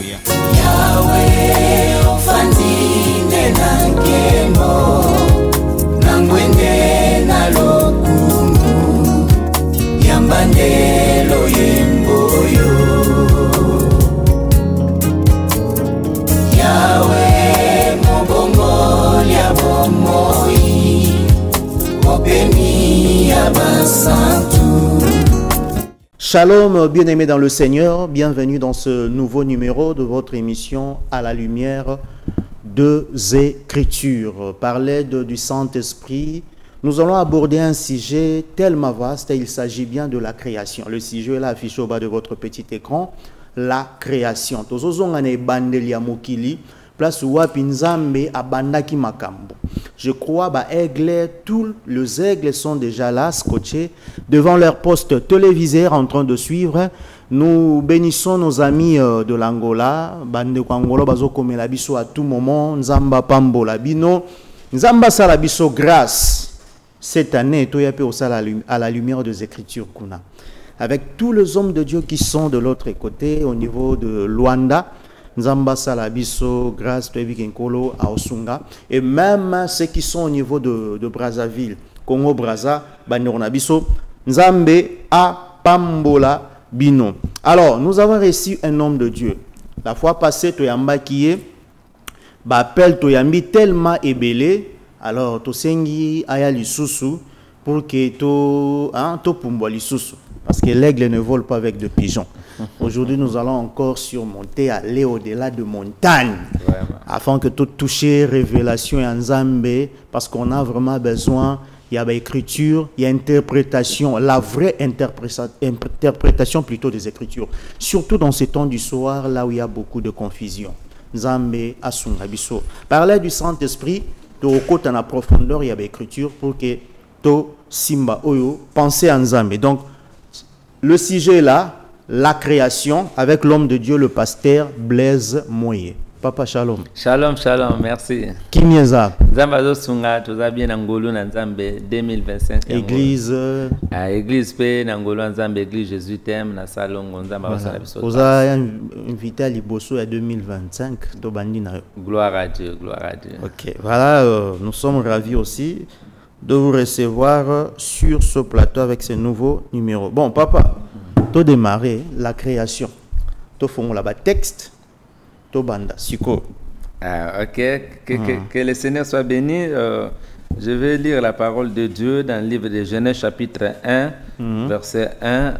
Alléluia. Yahweh ofandine na nkemo na ngwende na lokumu yambandelo yemboyo. Yahweh mobongoli ya bomoi opemi ya basantu. Shalom, bien-aimés dans le Seigneur, bienvenue dans ce nouveau numéro de votre émission à la lumière des Écritures. Par l'aide du Saint-Esprit, nous allons aborder un sujet tellement vaste, il s'agit bien de la création. Le sujet est là affiché au bas de votre petit écran, la création. Place wapi nzambe abandaki makambo. Je crois tous les aigles sont déjà là, scotchés devant leur poste téléviseur en train de suivre. Nous bénissons nos amis de l'Angola, bande Angola bazo komela biso à tout moment, nzamba pambola bino, nzamba sala biso grâce. Cette année to yape à la lumière des Écritures kuna. Avec tous les hommes de Dieu qui sont de l'autre côté au niveau de Luanda. Nzamba Salabiso, grâce Kenkolo, à Osunga, et même ceux qui sont au niveau de Brazzaville, Congo Brazza, Banoronabiso, Nzambe a Pambola Bino. Alors, nous avons reçu un homme de Dieu. La fois passée, Toyamba qui est, appelle Toyambi tellement ébélé, alors Tosengi Aya Lisusu, pour que to Pumbo Lisusu. Parce que l'aigle ne vole pas avec de pigeons. Aujourd'hui, nous allons encore surmonter, aller au-delà de montagnes, afin que tout toucher révélation et Nzambe, parce qu'on a vraiment besoin, il y a écriture, il y a interprétation, la vraie interprétation plutôt des Écritures. Surtout dans ces temps du soir, là où il y a beaucoup de confusion. Nzambe Asungabiso. Parler du Saint-Esprit, de côté en profondeur, il y a écriture pour que to Simba Oyo, pensez à Nzambe. Donc, le sujet est là, la création, avec l'homme de Dieu, le pasteur Blaise Moye. Papa, shalom. Shalom, shalom, merci. Qui mieza? Zambazo Sunga, tu as bien Angolo Nzambe 2025. Église. Église P, Nangolo Nzambe, Église Jésus t'aime, na salon Nzamba. Vous avez invité à Liboso à 2025. Gloire à Dieu, gloire à Dieu. Ok, voilà, nous sommes ravis aussi de vous recevoir sur ce plateau avec ce nouveau numéro. Bon, papa, tu as démarré la création. Tu as fait là-bas texte, tu as banda, siko. Ok, que le Seigneur soit béni. Je vais lire la parole de Dieu dans le livre de Genèse chapitre 1, verset 1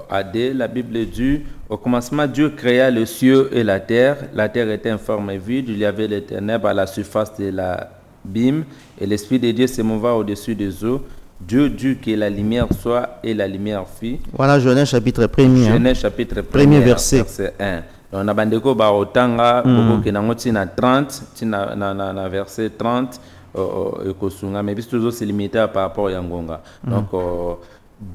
à 2. La Bible dit, au commencement, Dieu créa le ciel et la terre. La terre était informe et vide, il y avait les ténèbres à la surface de la bim, et l'Esprit de Dieu se mouvait au-dessus des eaux. Dieu dit que la lumière soit, et la lumière fit. Voilà Genèse chapitre 1er. Genèse chapitre 1er, premier verset 1. On a bandeko ba otanga boko ke nango tina 30 tina na verset 30 ekosunga mais biso toujours c'est limité par rapport à Yangonga. Donc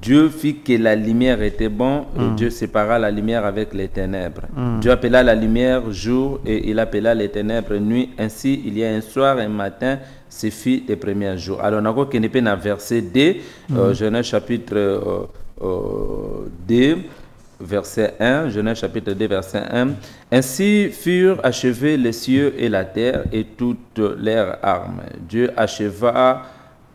Dieu fit que la lumière était bon et Dieu sépara la lumière avec les ténèbres. Dieu appela la lumière jour et il appela les ténèbres nuit. Ainsi, il y a un soir et un matin, c'est fit les premiers jours. Alors, on a encore qu'il dans verset 2, Genèse chapitre 2, verset 1, Genèse chapitre 2, verset 1. Ainsi furent achevés les cieux et la terre et toutes leurs armes. Dieu acheva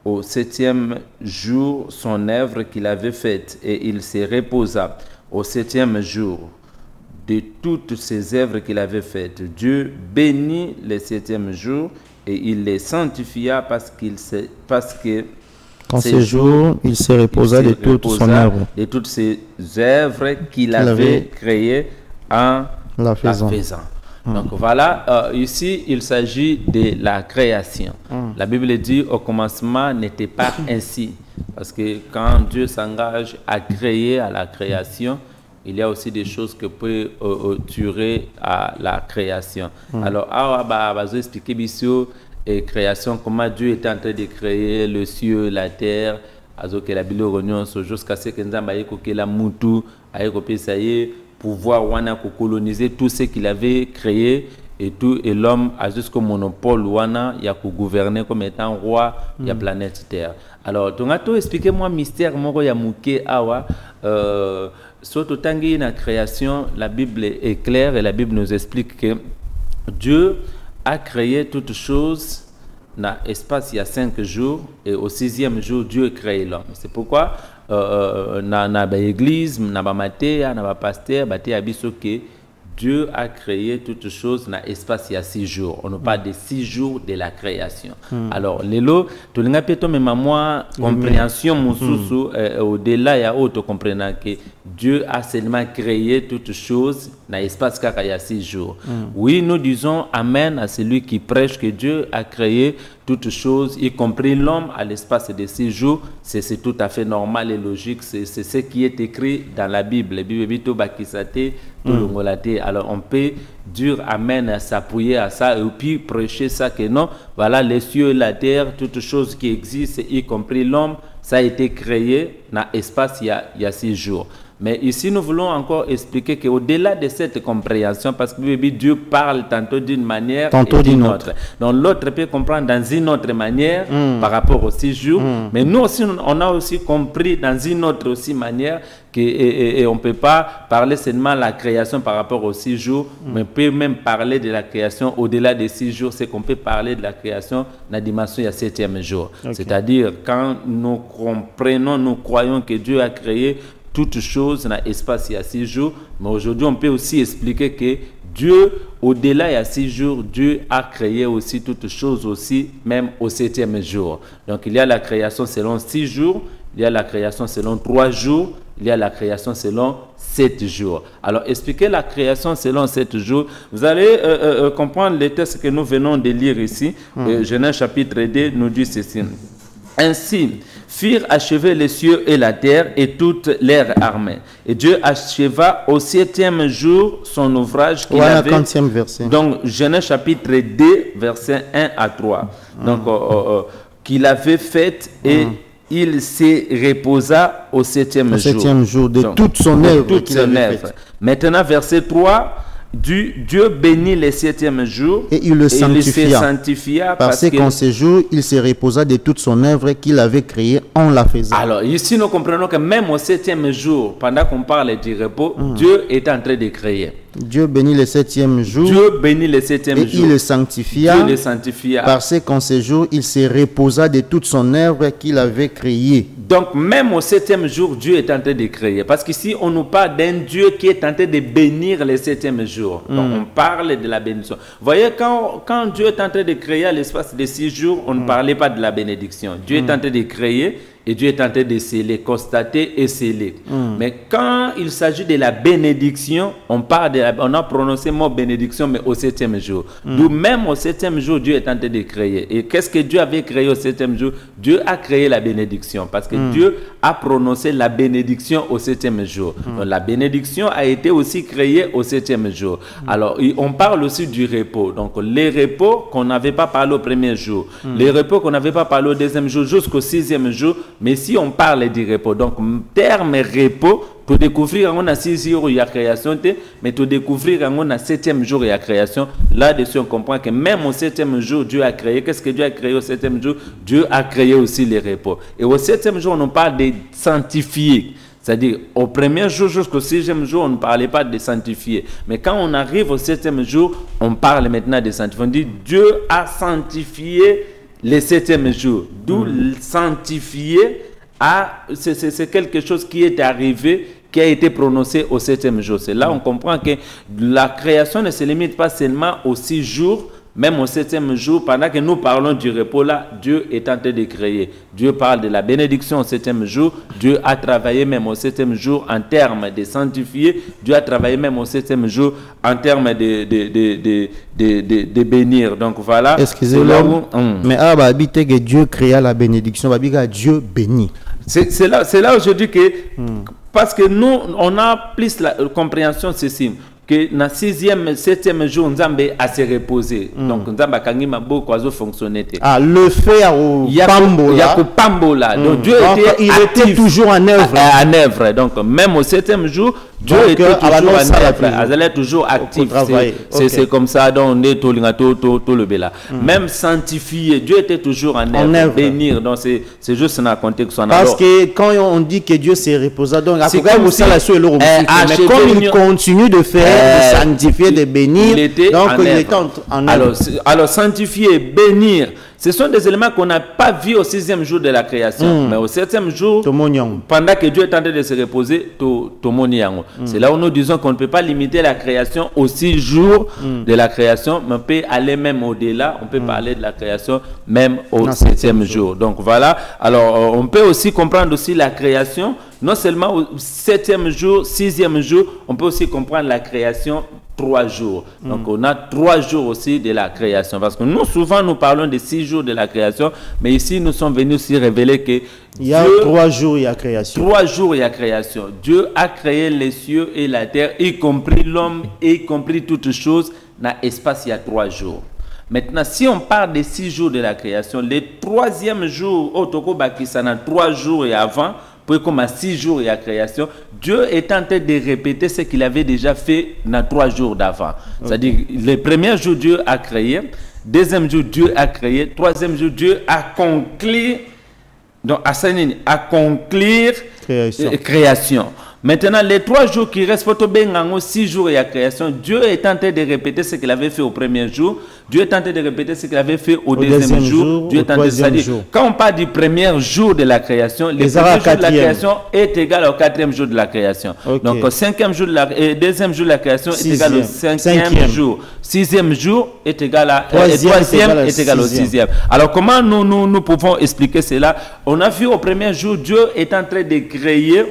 au 7e jour son œuvre qu'il avait faite et il se reposa au 7e jour de toutes ses œuvres qu'il avait faites. Dieu bénit le 7e jour et il les sanctifia parce que en ce jour, il se reposa de toute son œuvre. De toutes ses œuvres qu'il avait créées en la faisant. Donc voilà, ici il s'agit de la création. La Bible dit au commencement n'était pas ainsi. Parce que quand Dieu s'engage à créer, à la création, il y a aussi des choses que peut durer à la création. Alors, on va expliquer et création, comment Dieu est en train de créer le ciel, la terre, jusqu'à ce que nous avons la moutou, pouvoir coloniser tout ce qu'il avait créé et tout, et l'homme a jusqu'au monopole il y a pour gouverner comme étant roi de la planète Terre. Alors, expliquez-moi mystère moko ya muke awa surtout tangi na création, la Bible est claire et la Bible nous explique que Dieu a créé toutes choses dans l'espace il y a 5 jours et au 6e jour Dieu a créé l'homme. C'est pourquoi dans l'église, dans la matéa, dans le pasteur, Dieu a créé toutes choses dans l'espace il y a 6 jours. On ne parle de 6 jours de la création. Alors, lelo, tu l'as peut-être même moi compréhension au-delà il y a autre comprenant que Dieu a seulement créé toutes choses dans l'espace il y a 6 jours. Oui, nous disons amen à celui qui prêche que Dieu a créé toutes choses, y compris l'homme, à l'espace de 6 jours. C'est tout à fait normal et logique. C'est ce qui est écrit dans la Bible. La Bible dit alors on peut dire amen, s'appuyer à ça et puis prêcher ça que non, voilà les cieux et la terre, toutes choses qui existent, y compris l'homme, ça a été créé dans l'espace il y a 6 jours. Mais ici, nous voulons encore expliquer qu'au-delà de cette compréhension, parce que Dieu parle tantôt d'une manière tantôt d'une autre. Donc l'autre peut comprendre dans une autre manière par rapport aux 6 jours. Mais nous aussi, on a aussi compris dans une autre aussi manière et on ne peut pas parler seulement de la création par rapport aux 6 jours, mais on peut même parler de la création au-delà des 6 jours. C'est qu'on peut parler de la création dans la dimension il y a 7e jour. Okay. C'est-à-dire quand nous comprenons, nous croyons que Dieu a créé toutes choses dans l'espace il y a 6 jours, mais aujourd'hui on peut aussi expliquer que Dieu, au-delà il y a 6 jours, Dieu a créé aussi toutes choses aussi, même au 7e jour. Donc il y a la création selon 6 jours, il y a la création selon 3 jours, il y a la création selon 7 jours. Alors expliquer la création selon 7 jours, vous allez comprendre les textes que nous venons de lire ici. Genèse chapitre 2 nous dit ceci. Ainsi firent achever les cieux et la terre et toute leur armée. Et Dieu acheva au 7e jour son ouvrage qu'il avait. 40e verset. Donc Genèse chapitre 2, verset 1 à 3. Donc qu'il avait fait et il se reposa au 7e jour. Au 7e jour de toute son œuvre qu'il avait faite. Maintenant verset 3. Dieu bénit le 7e jour et il le sanctifia parce qu'en ce jour il se reposa de toute son œuvre qu'il avait créée en la faisant. Alors ici nous comprenons que même au 7e jour, pendant qu'on parle du repos, Dieu est en train de créer. Dieu bénit le 7e jour. Dieu bénit le 7e et jour. Il le sanctifia. Dieu le sanctifia. Parce qu'en ce jour, il se reposa de toute son œuvre qu'il avait créée. Donc même au 7e jour, Dieu est en train de créer. Parce qu'ici, on nous parle d'un Dieu qui est en train de bénir le 7e jour. Donc on parle de la bénédiction. Vous voyez, quand Dieu est en train de créer à l'espace de 6 jours, on ne parlait pas de la bénédiction. Dieu est en train de créer. Et Dieu est en train de sceller, constater et sceller. Mais quand il s'agit de la bénédiction, on a prononcé le mot bénédiction, mais au 7e jour. D'où même au 7e jour, Dieu est en train de créer. Et qu'est-ce que Dieu avait créé au 7e jour? Dieu a créé la bénédiction. Parce que Dieu a prononcé la bénédiction au 7e jour. Donc la bénédiction a été aussi créée au 7e jour. Alors, on parle aussi du repos. Donc, les repos qu'on n'avait pas parlé au 1er jour. Les repos qu'on n'avait pas parlé au 2e jour jusqu'au 6e jour. Mais si on parle du repos, donc terme repos, tu découvrir qu'on a 6 jours il y a création, mais tu découvrir qu'on a 7e jour il y a création. Là-dessus, on comprend que même au 7e jour, Dieu a créé. Qu'est-ce que Dieu a créé au 7e jour? Dieu a créé aussi les repos. Et au 7e jour, on parle de sanctifier. C'est-à-dire, au 1er jour jusqu'au 6e jour, on ne parlait pas de sanctifier. Mais quand on arrive au 7e jour, on parle maintenant de sanctifier. On dit, Dieu a sanctifié le 7e jour, d'où sanctifié, c'est quelque chose qui est arrivé, qui a été prononcé au 7e jour. C'est là on comprend que la création ne se limite pas seulement aux 6 jours, même au 7e jour, pendant que nous parlons du repos là, Dieu est en train de créer. Dieu parle de la bénédiction au 7e jour. Dieu a travaillé même au 7e jour en termes de sanctifier. Dieu a travaillé même au 7e jour en termes de bénir. Donc voilà. Excusez-moi. Mais habité que Dieu créa la bénédiction. Dieu bénit. C'est là où je dis que parce que nous, on a plus la compréhension ceci. que na 6e, 7e jour, Nzambe a se reposé. Donc, Nzambe a kangi mabo kwazo fonctionner. Ah, le fait au Pambola. Donc, Dieu il était toujours en œuvre. En œuvre. Donc, même au 7e jour, Dieu était toujours en œuvre. Il est toujours actif. C'est comme ça, donc on est tout le bela. Même sanctifié, Dieu était toujours en œuvre. Bénir. Donc, c'est juste un contexte. Parce que quand on dit que Dieu s'est reposé, donc mais comme il continue de faire, de sanctifier, de bénir, donc il était en œuvre. Alors, sanctifier, bénir, ce sont des éléments qu'on n'a pas vus au 6e jour de la création. Mais au 7e jour, pendant que Dieu est en train de se reposer, c'est là où nous disons qu'on ne peut pas limiter la création aux 6 jours de la création, mais on peut aller même au-delà. On peut parler de la création même au 7e jour. Donc voilà. Alors, on peut aussi comprendre aussi la création, non seulement au 7e jour, 6e jour, on peut aussi comprendre la création 3 jours. Donc, on a 3 jours aussi de la création. Parce que nous, souvent, nous parlons de 6 jours de la création. Mais ici, nous sommes venus aussi révéler que il y a 3 jours, il y a création. 3 jours, il y a création. Dieu a créé les cieux et la terre, y compris l'homme, y compris toutes choses. Dans l'espace, il y a 3 jours. Maintenant, si on parle des 6 jours de la création, le 3e jour, au Toko Bakisana, 3 jours et avant, comme à 6 jours et à création, Dieu est en train de répéter ce qu'il avait déjà fait dans 3 jours d'avant. C'est-à-dire, le premier jour, Dieu a créé, 2e jour, Dieu a créé, 3e jour, Dieu a conclu, donc à conclure création. Maintenant, les 3 jours qui restent, 6 jours et à création, Dieu est en train de répéter ce qu'il avait fait au premier jour. Dieu est en train de répéter ce qu'il avait fait au deuxième jour. Dieu est en train de dire, quand on parle du premier jour de la création, le premier jour de la création est égal au 4e jour de la création. Donc, au 5e jour de la, et 2e jour de la création est égal au 5e jour. 6e jour est égal à 3e est égal au 6e. Alors, comment nous pouvons expliquer cela? On a vu au premier jour, Dieu est en train de créer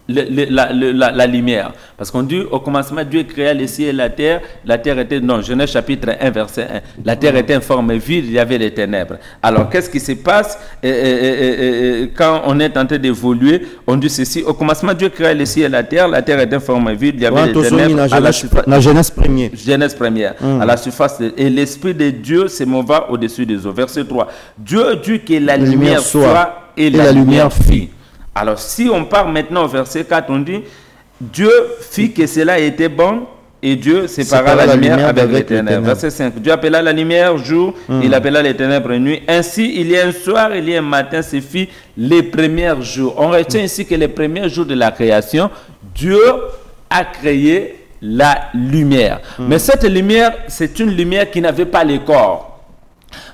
la lumière. Parce qu'on dit au commencement, Dieu créa les cieux et la terre. La terre était, non, Genèse chapitre 1, verset 1. La terre était informe vide, il y avait les ténèbres. Alors, qu'est-ce qui se passe quand on est en train d'évoluer? On dit ceci, au commencement, Dieu créa les cieux et la terre était informe vide, il y avait les ténèbres. La Genèse première. Genèse première. À la surface, et l'Esprit de Dieu se mova au-dessus des eaux. Verset 3. Dieu dit que la lumière soit et la lumière fit. Alors, si on part maintenant au verset 4, on dit, Dieu fit que cela était bon, et Dieu sépara la lumière avec les ténèbres. Verset 5, Dieu appela la lumière jour, il appela les ténèbres nuit. Ainsi, il y a un soir, il y a un matin, c'est fit les premiers jours. On retient ici que les premiers jours de la création, Dieu a créé la lumière. Mais cette lumière, c'est une lumière qui n'avait pas les corps.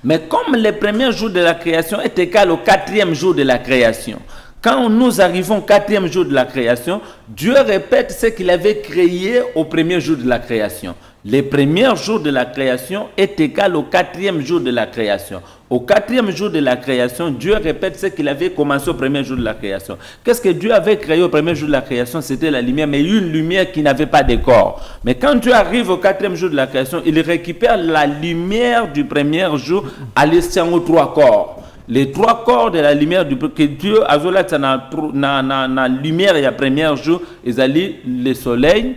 Mais comme les premiers jours de la création est égal au 4e jour de la création, quand nous arrivons au 4e jour de la création, Dieu répète ce qu'il avait créé au premier jour de la création. Les premiers jours de la création est égal au 4e jour de la création. Au 4e jour de la création, Dieu répète ce qu'il avait commencé au premier jour de la création. Qu'est-ce que Dieu avait créé au premier jour de la création? C'était la lumière, mais une lumière qui n'avait pas de corps. Mais quand Dieu arrive au 4e jour de la création, il récupère la lumière du premier jour à laissant aux 3 corps. Les 3 corps de la lumière que Dieu a vu là, la lumière il y a premier jour, ils allaient le soleil,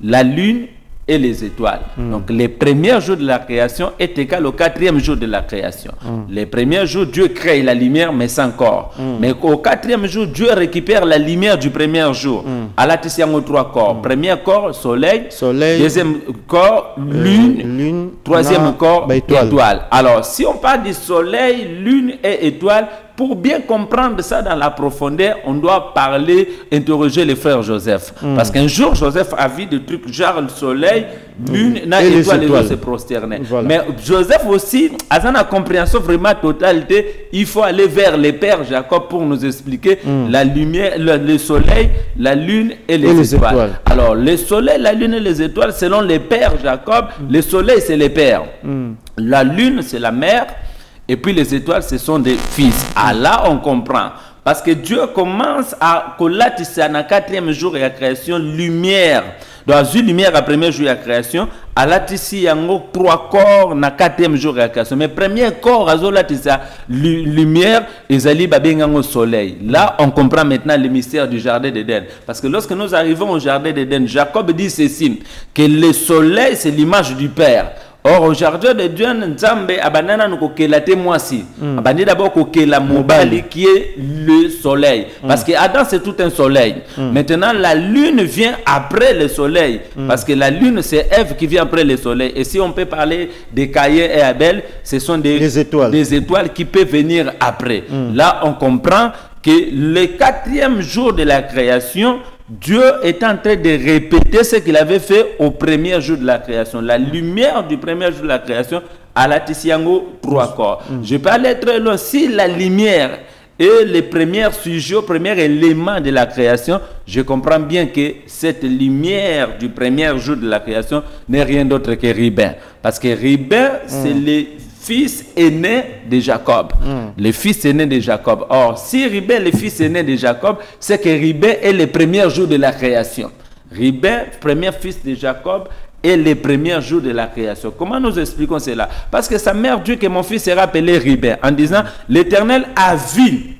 la lune et les étoiles. Donc les premiers jours de la création est égal au 4e jour de la création. Les premiers jours, Dieu crée la lumière mais sans corps. Mais au 4e jour, Dieu récupère la lumière du premier jour. À la tission aux 3 corps. Premier corps, soleil. Deuxième corps, lune. Troisième corps, étoile. Alors, si on parle du soleil, lune et étoile, pour bien comprendre ça dans la profondeur, on doit interroger le frère Joseph. Parce qu'un jour, Joseph a vu des trucs genre le soleil, lune, étoile, les autres se prosternaient. Voilà. Mais Joseph aussi, à sa compréhension vraiment totalité, il faut aller vers le père Jacob pour nous expliquer la lumière, le soleil, la lune et les étoiles. Alors, le soleil, la lune et les étoiles, selon le père Jacob, le soleil, c'est le père. La lune, c'est la mère. Et puis les étoiles, ce sont des fils. Ah là, on comprend. Parce que Dieu commence à collatisser dans le 4e jour et la création lumière. Dans une lumière à premier jour de la création, à la tissi yango 3 corps na 4e jour de la création. Mais premier corps à la lumière, ezali babengango soleil. Là, on comprend maintenant le mystère du jardin d'Éden. Parce que lorsque nous arrivons au jardin d'Éden, Jacob dit ceci, que le soleil c'est l'image du Père. Or, au jardin de Dieu, Nzambe abanana nous kokela témoisi. Abandi d'abord kokela mobali qui est le soleil. Parce que Adam c'est tout un soleil. Maintenant la lune vient après le soleil. Parce que la lune c'est Ève qui vient après le soleil. Et si on peut parler de Caïn et Abel, ce sont des étoiles qui peuvent venir après. Là on comprend que le 4e jour de la création, Dieu est en train de répéter ce qu'il avait fait au premier jour de la création. La lumière du premier jour de la création à la Tissiango 3 corps. Je peux aller très loin. Si la lumière est le premier sujet, le premier élément de la création, je comprends bien que cette lumière du premier jour de la création n'est rien d'autre que Ribin. Parce que Ribin, c'est le fils aîné de Jacob. Le fils aîné de Jacob. Or, si Ribin est le fils aîné de Jacob, c'est que Ribin est le premier jour de la création. Ribin, premier fils de Jacob, est le premier jour de la création. Comment nous expliquons cela? Parce que sa mère dit que mon fils sera appelé Ribin, en disant, l'Éternel a vu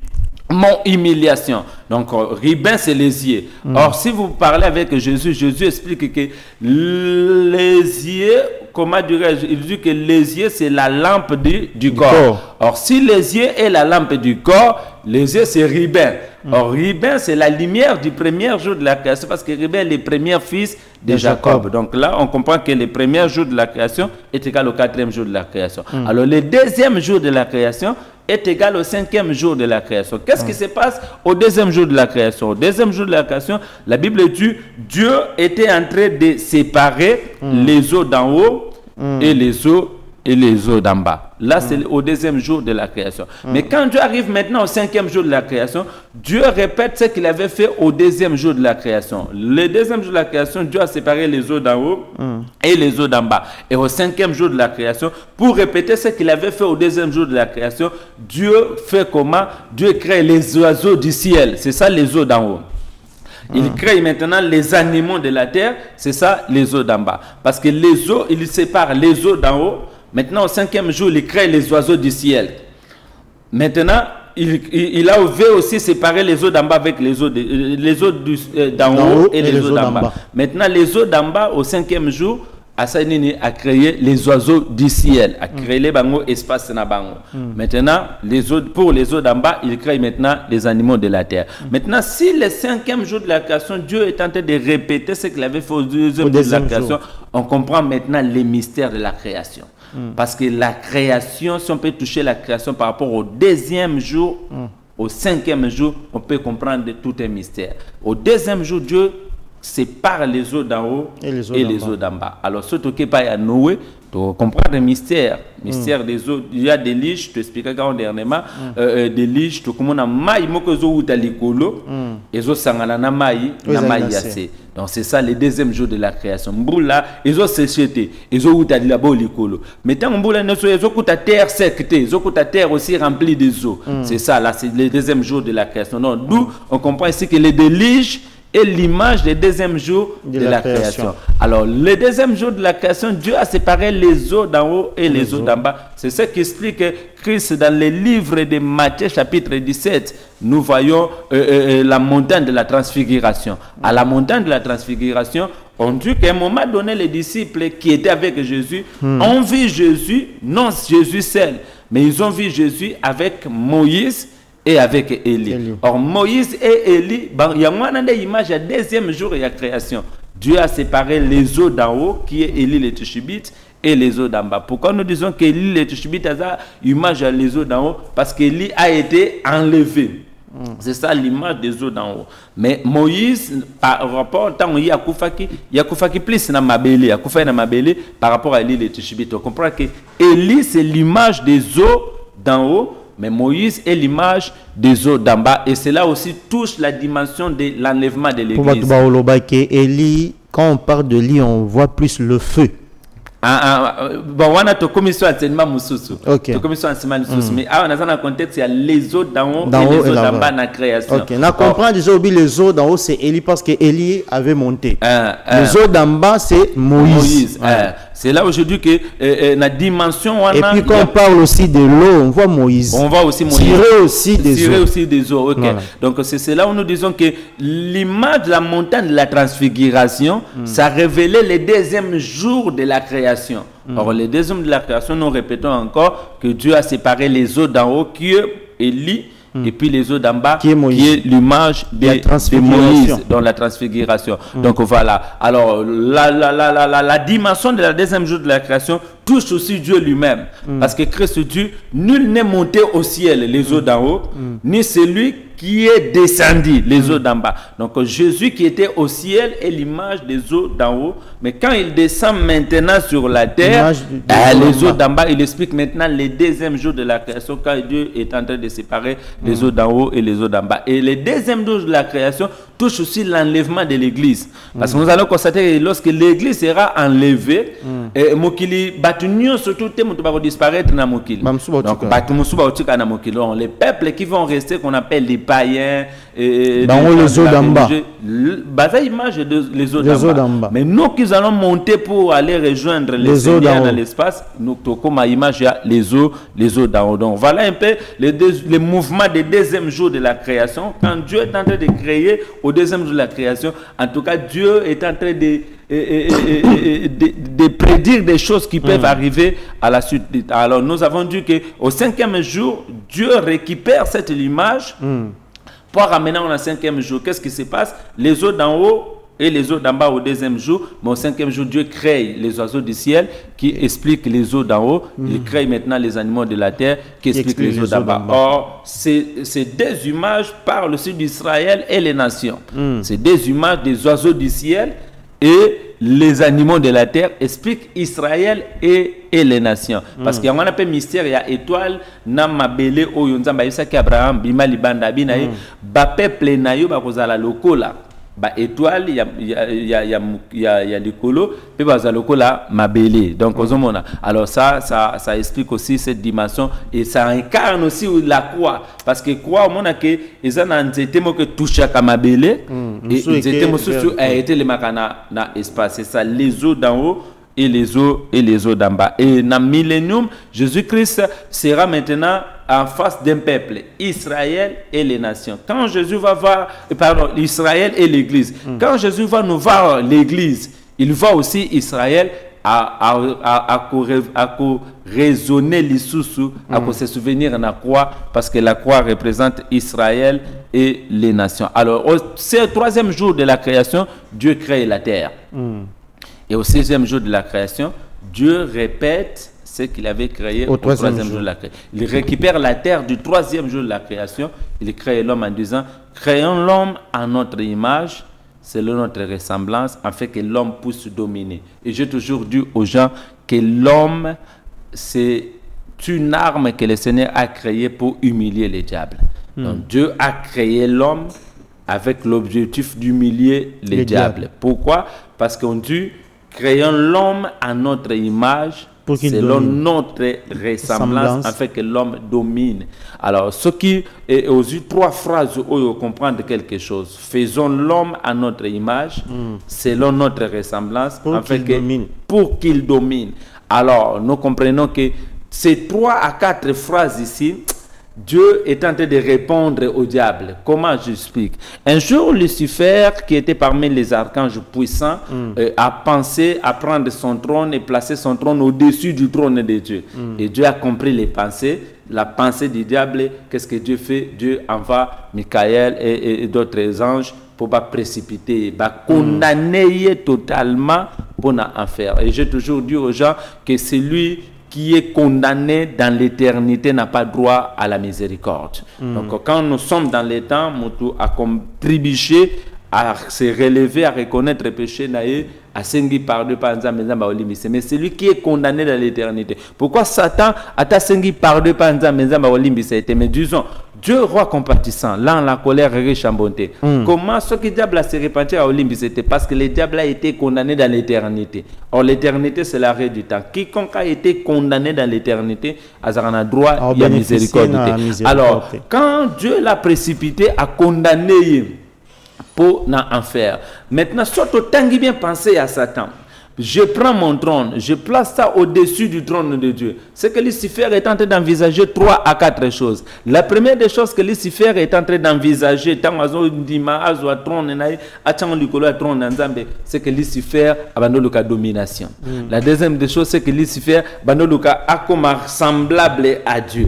mon humiliation. Donc, Ribin, c'est les yeux. Or, si vous parlez avec Jésus, Jésus explique que les yeux, comment dirais-je, il dit que les yeux, c'est la lampe du corps. Or, si les yeux est la lampe du corps, les yeux, c'est Ribin. Or, Ribin, c'est la lumière du premier jour de la création, parce que Ribin est le premier fils de Jacob. Donc là, on comprend que le premier jour de la création est égal au 4e jour de la création. Alors, le 2e jour de la création est égal au 5e jour de la création. Qu'est-ce qui se passe au 2e jour de la création? Au 2e jour de la création, la Bible dit, Dieu était en train de séparer les eaux d'en haut et les eaux d'en bas. Là, c'est au 2e jour de la création. Mais quand Dieu arrive maintenant au 5e jour de la création, Dieu répète ce qu'il avait fait au 2e jour de la création. Le 2e jour de la création, Dieu a séparé les eaux d'en haut et les eaux d'en bas. Et au 5e jour de la création, pour répéter ce qu'il avait fait au 2e jour de la création, Dieu fait comment? Dieu crée les oiseaux du ciel. C'est ça les eaux d'en haut. Il crée maintenant les animaux de la terre, c'est ça les eaux d'en bas. Parce que les eaux, il sépare les eaux d'en haut. Maintenant, au 5e jour, il crée les oiseaux du ciel. Maintenant, il a aussi séparé les eaux d'en bas avec les eaux d'en haut et les eaux d'en bas. Maintenant, les eaux d'en bas, au 5e jour, Asanini a créé les oiseaux du ciel, a créé les bango espace na bango. Maintenant, pour les eaux d'en bas, il crée maintenant les animaux de la terre. Maintenant, si le 5e jour de la création, Dieu est en train de répéter ce qu'il avait fait au 2e jour de la création, on comprend maintenant les mystères de la création. Parce que la création, si on peut toucher la création par rapport au 2e jour, au 5e jour, on peut comprendre tout un mystère. Au 2e jour, Dieu sépare les eaux d'en haut et les eaux d'en bas. Alors, surtout qu'il y a Noé, tu comprends le mystère. Mystère des eaux. Il y a des liches, je t'expliquais quand dernièrement, des liches, tu comprends, maï, moko zo ou talikolo, et zo sangana na maï, na maï yassé. Donc, c'est ça le 2e jour de la création. Mboula, ils ont séché, ils ont ou talilabo likolo. Mais tant mboula, ils ont ta terre sec, ils ont ta terre aussi remplie des eaux. C'est ça, là, c'est le 2e jour de la création. Donc, d'où on comprend ici que les déliges est l'image du 2e jour de la création. Alors, le 2e jour de la création, Dieu a séparé les eaux d'en haut et les eaux d'en bas. C'est ce qui explique Christ dans le livre de Matthieu chapitre 17. Nous voyons la montagne de la transfiguration. À la montagne de la transfiguration, on dit qu'à un moment donné, les disciples qui étaient avec Jésus ont vu Jésus, non Jésus seul, mais ils ont vu Jésus avec Moïse et avec Élie. Or, Moïse et Élie, il y a une image du 2e jour de la création. Dieu a séparé les eaux d'en haut, qui est Élie le Tishbite, et les eaux d'en bas. Pourquoi nous disons qu'Élie le Tishbite a une image des eaux d'en haut? Parce qu'Élie a été enlevé. C'est ça l'image des eaux d'en haut. Mais Moïse, par rapport au temps où il y a Koufaki plus na Mabélé, par rapport à Élie le Tishbite. On comprend que Élie, c'est l'image des eaux d'en haut, mais Moïse est l'image des eaux d'en bas. Et cela aussi touche la dimension de l'enlèvement de l'église. Élie, quand on parle de Élie, on voit plus le feu. Bon, on a tout commission enseignement mususu. Ok. Tout commission enseignement mususu. Mais dans un contexte, il y a les eaux d'en haut D'en et haut les et eaux là-bas. d'en bas dans la création. Ok, on comprend déjà oublié les eaux d'en haut c'est Élie parce que Élie avait monté. Les eaux d'en bas c'est Moïse. Ouais. C'est là aujourd'hui que la dimension. Et puis quand on parle aussi de l'eau, on voit Moïse. On voit aussi Moïse. Tirer aussi des Tirer eaux. aussi des eaux. Ok. Voilà. Donc c'est là où nous disons que l'image de la montagne de la transfiguration, ça révélait les deuxièmes jours de la création. Or, les deuxièmes de la création, nous répétons encore que Dieu a séparé les eaux d'en haut qui est Élie. Et puis les eaux d'en bas, qui est l'image de Moïse dans la transfiguration. Donc voilà. Alors, la dimension de la deuxième jour de la création touche aussi Dieu lui-même. Parce que Christ dit, nul n'est monté au ciel, les eaux d'en haut, ni celui qui est descendu, les eaux d'en bas. Donc Jésus qui était au ciel est l'image des eaux d'en haut. Mais quand il descend maintenant sur la terre, les eaux d'en bas, il explique maintenant les deuxièmes jours de la création, quand Dieu est en train de séparer les eaux d'en haut et les eaux d'en bas. Et les deuxièmes jours de la création touchent aussi l'enlèvement de l'église. Parce que nous allons constater que lorsque l'église sera enlevée, Mokili, Batunio, surtout, va disparaître dans Mokili. Donc, les peuples qui vont rester, qu'on appelle les païens, dans les eaux d'en bas. Image les eaux d'en bas. Mais nous qui allons monter pour aller rejoindre les eaux dans l'espace, nous comme image les eaux d'en haut. Donc voilà un peu les mouvements des deuxième jour de la création. Quand Dieu est en train de créer au deuxième jour de la création, en tout cas Dieu est en train de prédire des choses qui peuvent arriver à la suite. Alors nous avons dit qu'au cinquième jour, Dieu récupère cette image pour ramener au cinquième jour. Qu'est-ce qui se passe? Les eaux d'en haut et les eaux d'en bas au deuxième jour, mais au cinquième jour, Dieu crée les oiseaux du ciel qui expliquent les eaux d'en haut. Il crée maintenant les animaux de la terre qui expliquent les eaux d'en bas. Or, ces deux images parlent aussi d'Israël et les nations. Ces deux images des oiseaux du ciel et les animaux de la terre expliquent Israël et les nations. Parce qu'il y a un peu mystère, il y a étoile, Namabele, Oyonzamba, Isaki Abraham, Bima Libanda, Binaï, Bapeuple Nayo, Bakozala Lokola. Ba étoile, il y a des colos, puis la mabélé. Donc, alors ça explique aussi cette dimension et ça incarne aussi la croix. Parce que croix, au monde que ils ont un témo que touche à mabélé et ils étaient a été les makana na espace. C'est ça, les eaux d'en haut et les eaux d'en bas. Et dans le millénium, Jésus-Christ sera maintenant en face d'un peuple, Israël et les nations. Quand Jésus va voir, Israël et l'Église. Quand Jésus va nous voir l'Église, il va aussi Israël à raisonner l'Issoussou, à se souvenir de la croix, parce que la croix représente Israël et les nations. Alors, c'est le troisième jour de la création, Dieu crée la terre. Et au sixième jour de la création, Dieu répète ce qu'il avait créé au troisième jour de la création. Il récupère la terre du troisième jour de la création. Il crée l'homme en disant, créons l'homme à notre image, selon notre ressemblance, afin que l'homme puisse dominer. Et j'ai toujours dit aux gens que l'homme, c'est une arme que le Seigneur a créée pour humilier les diables. Donc Dieu a créé l'homme avec l'objectif d'humilier les diables. Pourquoi? Parce qu'on dit, créons l'homme à notre image, selon notre ressemblance, afin que l'homme domine. Alors, ce qui est aux trois phrases où comprendre quelque chose. Faisons l'homme à notre image, selon notre ressemblance, pour qu'il domine. Alors, nous comprenons que ces 3 à 4 phrases ici, Dieu est en train de répondre au diable. Comment j'explique? Un jour, Lucifer, qui était parmi les archanges puissants, a pensé à prendre son trône et placer son trône au-dessus du trône de Dieu. Et Dieu a compris les pensées, la pensée du diable. Qu'est-ce que Dieu fait? Dieu envoie Michael et d'autres anges pour pas précipiter, condamner totalement pour en faire. Et j'ai toujours dit aux gens que c'est lui qui est condamné dans l'éternité n'a pas droit à la miséricorde. Donc quand nous sommes dans les temps, nous avons contribué à se relever, à reconnaître le péché, asengi pardon par Nzambe Nzambe olimbisa, mais celui qui est condamné dans l'éternité. Pourquoi Satan atasengi pardon par Nzambe Nzambe olimbisa? Mais disons, Dieu roi compatissant, là en la colère riche en bonté. Comment ce que le diable a se répandu à olimbisa? Parce que le diable a été condamné dans l'éternité. Or l'éternité c'est l'arrêt du temps. Quiconque a été condamné dans l'éternité a un droit à la miséricorde. Alors quand Dieu l'a précipité à condamner pour l'enfer. Maintenant, surtout, tangi bien penser à Satan. Je prends mon trône, je place ça au-dessus du trône de Dieu. C'est que Lucifer est en train d'envisager 3 à 4 choses. La première des choses que Lucifer est en train d'envisager, c'est que Lucifer a la domination. La deuxième des choses, c'est que Lucifer a comme semblable à Dieu.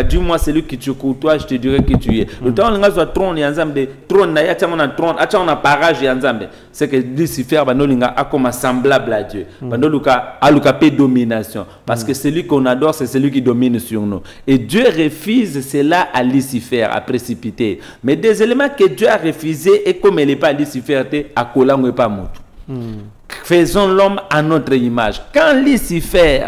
Dis-moi, c'est lui qui te côtoie, je te dirai qui tu es. Le temps où on a trône, c'est que Lucifer a comme semblable à Dieu. Aluka domination. Parce que celui qu'on adore, c'est celui qui domine sur nous. Et Dieu refuse cela à Lucifer, à précipiter. Mais des éléments que Dieu a refusé, et comme il n'est pas Lucifer, à Kolang et pas Moutou. Faisons l'homme à notre image. Quand Lucifer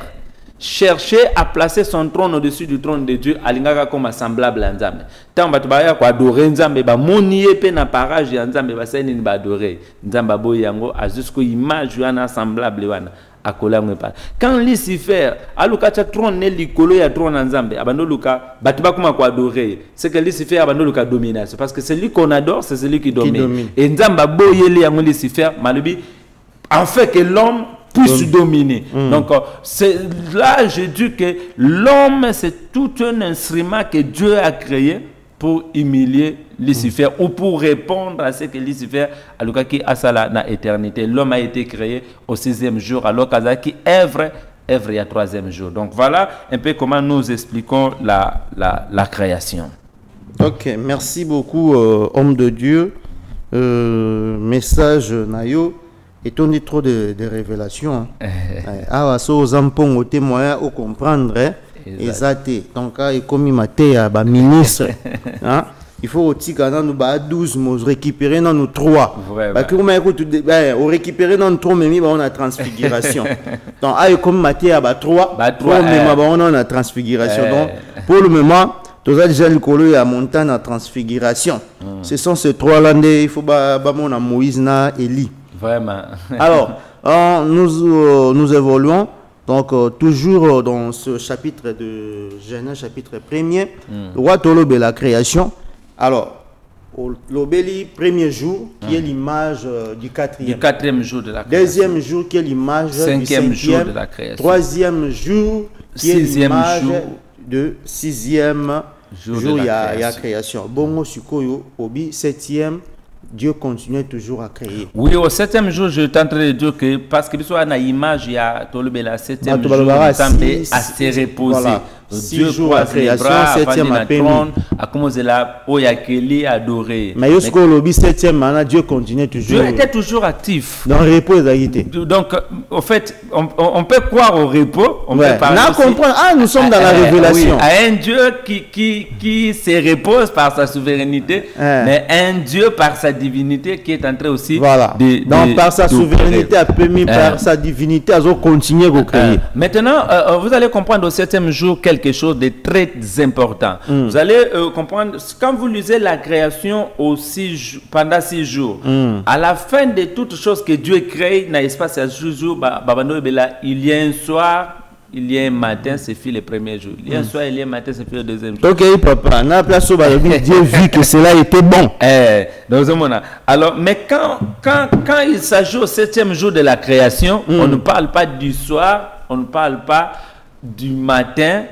cherchait à placer son trône au-dessus du trône de Dieu, alingaka comme semblable à Nzambe. Tant batubaya kwa adorer Nzambe ba monier pe na parage ya Nzambe ba seni ba adorer Nzamba boyango a jusqu'au image wana semblable wana akola mwepa. Quand Lucifer aluka cha trône ne likolo ya trône Nzambe abando luka batuba kuma kwa adorer, c'est que Lucifer abando luka domination parce que celui qu'on adore c'est celui qui domine. Et Nzamba boyele yango Lucifer malubi en fait que l'homme puisse dominer. Donc, c'est là, je dis que l'homme, c'est tout un instrument que Dieu a créé pour humilier Lucifer ou pour répondre à ce que Lucifer a dans l'éternité. L'homme a été créé au 6e jour, alors qu'il œuvre il y a 3e jour. Donc, voilà un peu comment nous expliquons la création. Ok, merci beaucoup, homme de Dieu. Message Nayo. Et on dit trop de révélations. Ah, ça aux ampons au témoin au comprendre. Exact. Donc, comme il m'a dit, ministre, il faut aussi que nous 12 mots récupérer dans nous 3. Parce que on récupérer dans nous 3 mais on a transfiguration. Donc, comme il m'a dit, 3 mais on a transfiguration. Donc, pour le moment, tout ça déjà le colo à montagne à transfiguration. Ce sont ces 3 landais. Il faut que Moïse na Élie. Vraiment. Alors, nous évoluons donc toujours dans ce chapitre de Genèse, chapitre 1er, roi Tolobe, la création. Alors, l'obéli, premier jour, qui est l'image du 4e jour de la création. 2e jour, qui est l'image du 5e jour de la création. 3e jour, qui est l'image de 6e jour, il y a création. Bongo Sukoyo, Obi, 7e. Dieu continuait toujours à créer. Oui, au 7e jour, je suis en train de dire que parce que soit une image, il y a tout le 7e jour, il semblait à se reposer. Voilà. 6 jours à création, 7e à trône, à commencer là, où il y a Kelly adoré. Mais jusqu'au lobby 7e, maintenant, Dieu continuait toujours. Dieu était toujours actif. Dans le repos, d'activité. Donc, au fait, on peut croire au repos. On peut parler comprendre. Ah, nous sommes dans la révélation. Oui, à un Dieu qui se repose par sa souveraineté, mais un Dieu par sa divinité qui est en train aussi de donc, par sa souveraineté, a permis par sa divinité à continuer à créer. Maintenant, vous allez comprendre au 7e jour quelque chose de très important. Vous allez comprendre, quand vous lisez la création pendant 6 jours, à la fin de toutes choses que Dieu crée dans l'espace à 6 jours, il y a un soir, il y a un matin, c'est fait le premier jour. Il y a un soir, il y a un matin, c'est fait le deuxième jour. Ok, papa, Dieu vit que cela était bon. Alors, mais quand il s'agit au 7e jour de la création, on ne parle pas du soir, on ne parle pas du matin,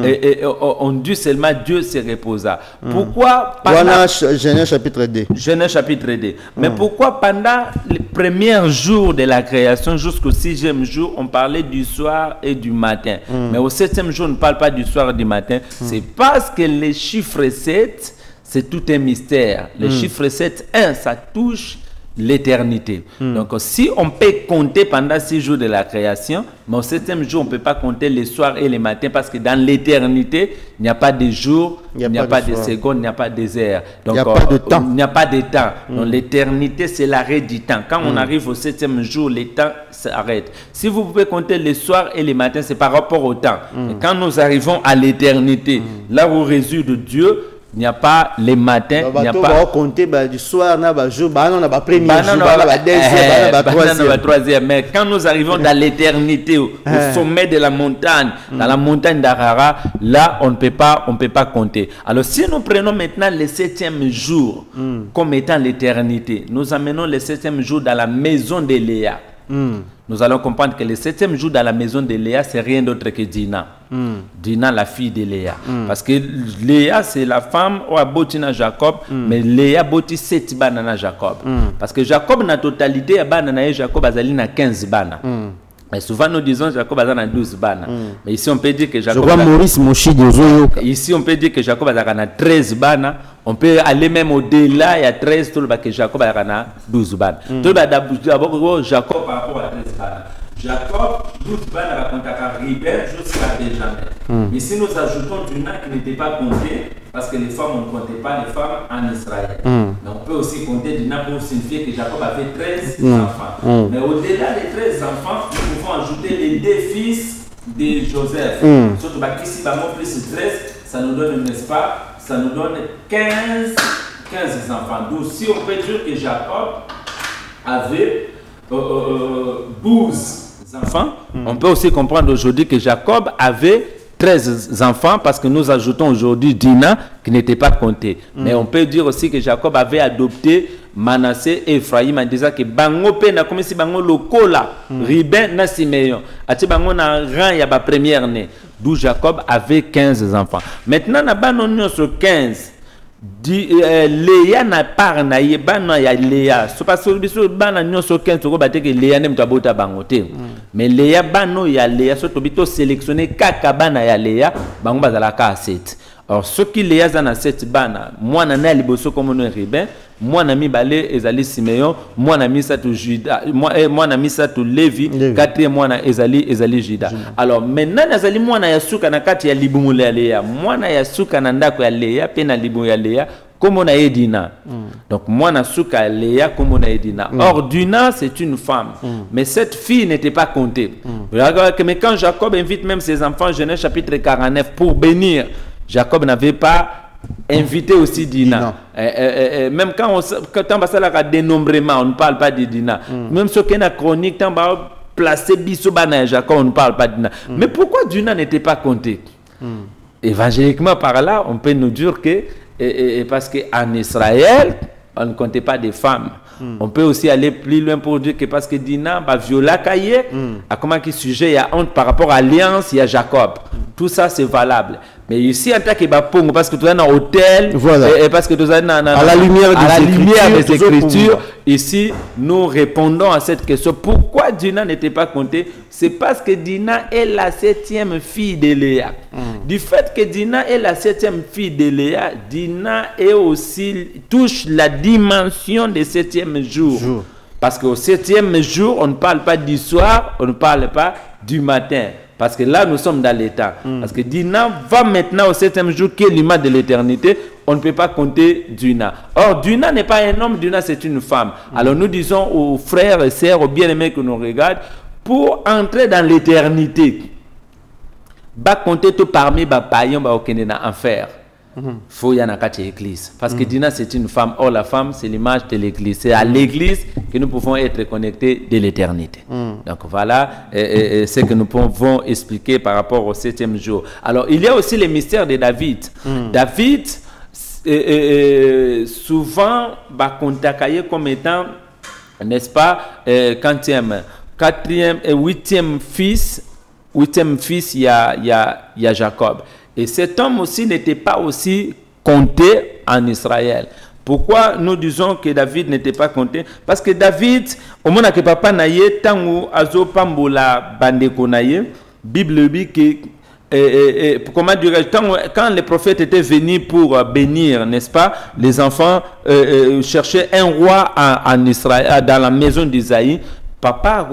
et on dit seulement Dieu se reposa. Pourquoi pendant Genèse chapitre 2. Genèse chapitre 2. Mais pourquoi pendant les premiers jours de la création jusqu'au 6e jour, on parlait du soir et du matin. Mais au 7e jour, on ne parle pas du soir et du matin. C'est parce que le chiffre 7, c'est tout un mystère. Le chiffre 7, ça touche l'éternité. Donc, si on peut compter pendant 6 jours de la création, mais au 7e jour, on ne peut pas compter les soirs et les matins parce que dans l'éternité, il n'y a pas de jour, il n'y a pas de secondes, il n'y a pas des heures. Donc, il n'y a pas de temps. Il n'y a pas de temps. Donc, l'éternité, c'est l'arrêt du temps. Quand on arrive au 7e jour, le temps s'arrête. Si vous pouvez compter les soirs et les matins, c'est par rapport au temps. Et quand nous arrivons à l'éternité, là où réside Dieu, il n'y a pas les matins, il n'y a pas compter du soir, jour, premier jour, troisième. Mais quand nous arrivons dans l'éternité, au sommet de la montagne, dans la montagne d'Arara, là on ne peut pas compter. Alors si nous prenons maintenant le 7e jour comme étant l'éternité, nous amenons le 7e jour dans la maison de Léa. Nous allons comprendre que le 7e jour dans la maison de Léa, c'est rien d'autre que Dina. Dina, la fille de Léa. Parce que Léa, c'est la femme où a botina Jacob, mais Léa boti 7 banana Jacob. Parce que Jacob, na totalité, a banana et Jacob, azali na 15 bana. Mais souvent nous disons Jacob a 12 bana. Mais ici on peut dire que Jacob ici on peut dire que Jacob a 13 bana. On peut aller même au-delà, il y a 13 tout le que Jacob a 12 bana. Tout d'abord Jacob par rapport à 13 bana. Jacob, 12 bana raconte à Ribel jusqu'à Benjamin. Mais si nous ajoutons Dina qui n'était pas compté, parce que les femmes, on ne comptait pas les femmes en Israël. Mais on peut aussi compter Dina pour signifier que Jacob avait 13 enfants. Mais au-delà des 13 enfants, nous pouvons ajouter les 2 fils de Joseph. Surtout ici, plus 13, ça nous donne, n'est-ce pas, ça nous donne 15 enfants. Donc si on peut dire que Jacob avait 12 enfants, on peut aussi comprendre aujourd'hui que Jacob avait 13 enfants parce que nous ajoutons aujourd'hui Dina qui n'était pas compté. Mais on peut dire aussi que Jacob avait adopté Manassé et Ephraïm en disant que bango pe na comme si bango lokola Ruben na Simeon ati bango na rang ya ba première né, d'où Jacob avait 15 enfants. Maintenant na banon sur 15 Léa na part na ye bana ya Léa so parce que biso bana nyonso 15 ko bateke Léa ne mtabota bangote. Mais Léa bano ya Léa so tobito sélectionner kaka bana ya Léa bango bazala ka 7. Alors ce qui Léa zana 7 bana moi na na liboso comme no Ruben, moi na mi balé ezali Simeon, moi na mi satu Juda, moi na mi satu Lévi, quatrième moi na ezali Juda. Alors maintenant nazali moi na yasuka na kati ya libumu ya Léa, moi na yasuka na ndako ya Léa pe na libumu ya Léa comme on a Edina. Donc moi na suka Léa comme on a Edina. Or Dina c'est une femme, mais cette fille n'était pas comptée. Mais quand Jacob invite même ses enfants, Genèse chapitre 49 pour bénir, Jacob n'avait pas invité aussi Dina. Même quand on passe à la dénombrement, on ne parle pas de Dina. Même ce qui est la chronique, quand on va placer Bissobana et Jacob, on ne parle pas de Dina. Mais pourquoi Dina n'était pas compté? Évangéliquement par là, on peut nous dire que parce qu'en Israël, on ne comptait pas des femmes. On peut aussi aller plus loin pour dire que parce que Dina va violer Kaye, à comment qui sujet il y a honte par rapport à l'alliance, il y a Jacob. Tout ça c'est valable. Mais ici en tant que Bapongo, parce que tu es dans l'hôtel, et parce que tu es à la lumière des Écritures, ici nous répondons à cette question. Pourquoi Dina n'était pas comptée? C'est parce que Dina est la 7e fille de Léa. Du fait que Dina est la 7e fille de Léa, Dina est aussi, touche la dimension des 7e jours. Parce qu'au 7e jour, on ne parle pas du soir, on ne parle pas du matin. Parce que là, nous sommes dans l'état. Parce que Dina va maintenant au 7e jour, qui est l'image de l'éternité. On ne peut pas compter Dina. Or, Dina n'est pas un homme, Dina c'est une femme. Alors nous disons aux frères et sœurs, aux bien-aimés que nous regardent, pour entrer dans l'éternité, va compter tout parmi les païens qui sont en enfer. Faut y en avoir l'église. Parce que Dina c'est une femme. Or la femme c'est l'image de l'église. C'est à l'église que nous pouvons être connectés de l'éternité. Donc voilà ce que nous pouvons expliquer par rapport au 7e jour. Alors il y a aussi les mystères de David. David souvent va contacter comme étant, n'est-ce pas, 4e et 8e fils. 8e fils, il y a Jacob. Et cet homme aussi n'était pas aussi compté en Israël. Pourquoi nous disons que David n'était pas compté? Parce que David, au moment que papa naye, tango azo pambola bandeko naye, Bible dit que comment dirais-je, quand les prophètes étaient venus pour bénir, n'est-ce pas, les enfants cherchaient un roi en Israël, dans la maison d'Isaïe. Papa,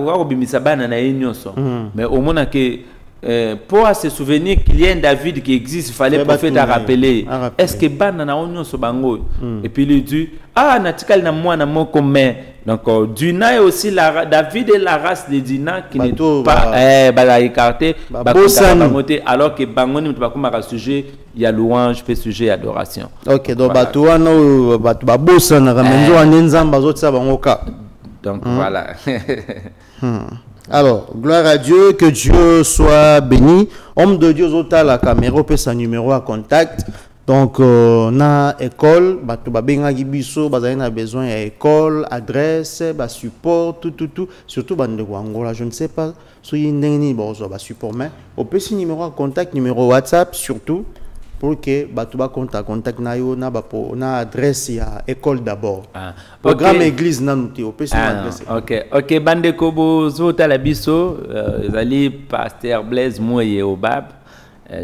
mais au moment que pour se souvenir qu'il y a un David qui existe, il fallait le prophète à rappeler. Est-ce que banana onyo so bango? Et puis il dit ah natikal na moi na moko mais donc Dina est aussi David est la race de Dina qui n'est pas écarté alors que bangoni mutu bakoma sujet il y a louange fait sujet adoration. OK donc bato wana bato babosa na ramenzo anenzamba zotsa bangoka. Donc voilà. Alors, gloire à Dieu, que Dieu soit béni. Homme de Dieu, Zota, la caméra, peut sa numéro à contact. Donc, na école, tu as besoin d'école, adresse, support, tout. Surtout, Angola, je ne sais pas si il y a support, mais on peut si numéro à contact, numéro WhatsApp, surtout. Pour que tu contact na adresse ya école d'abord. Programme église na nuti au PC adresse. OK bande kobo zota la biso zali pasteur Blaise Moye Obab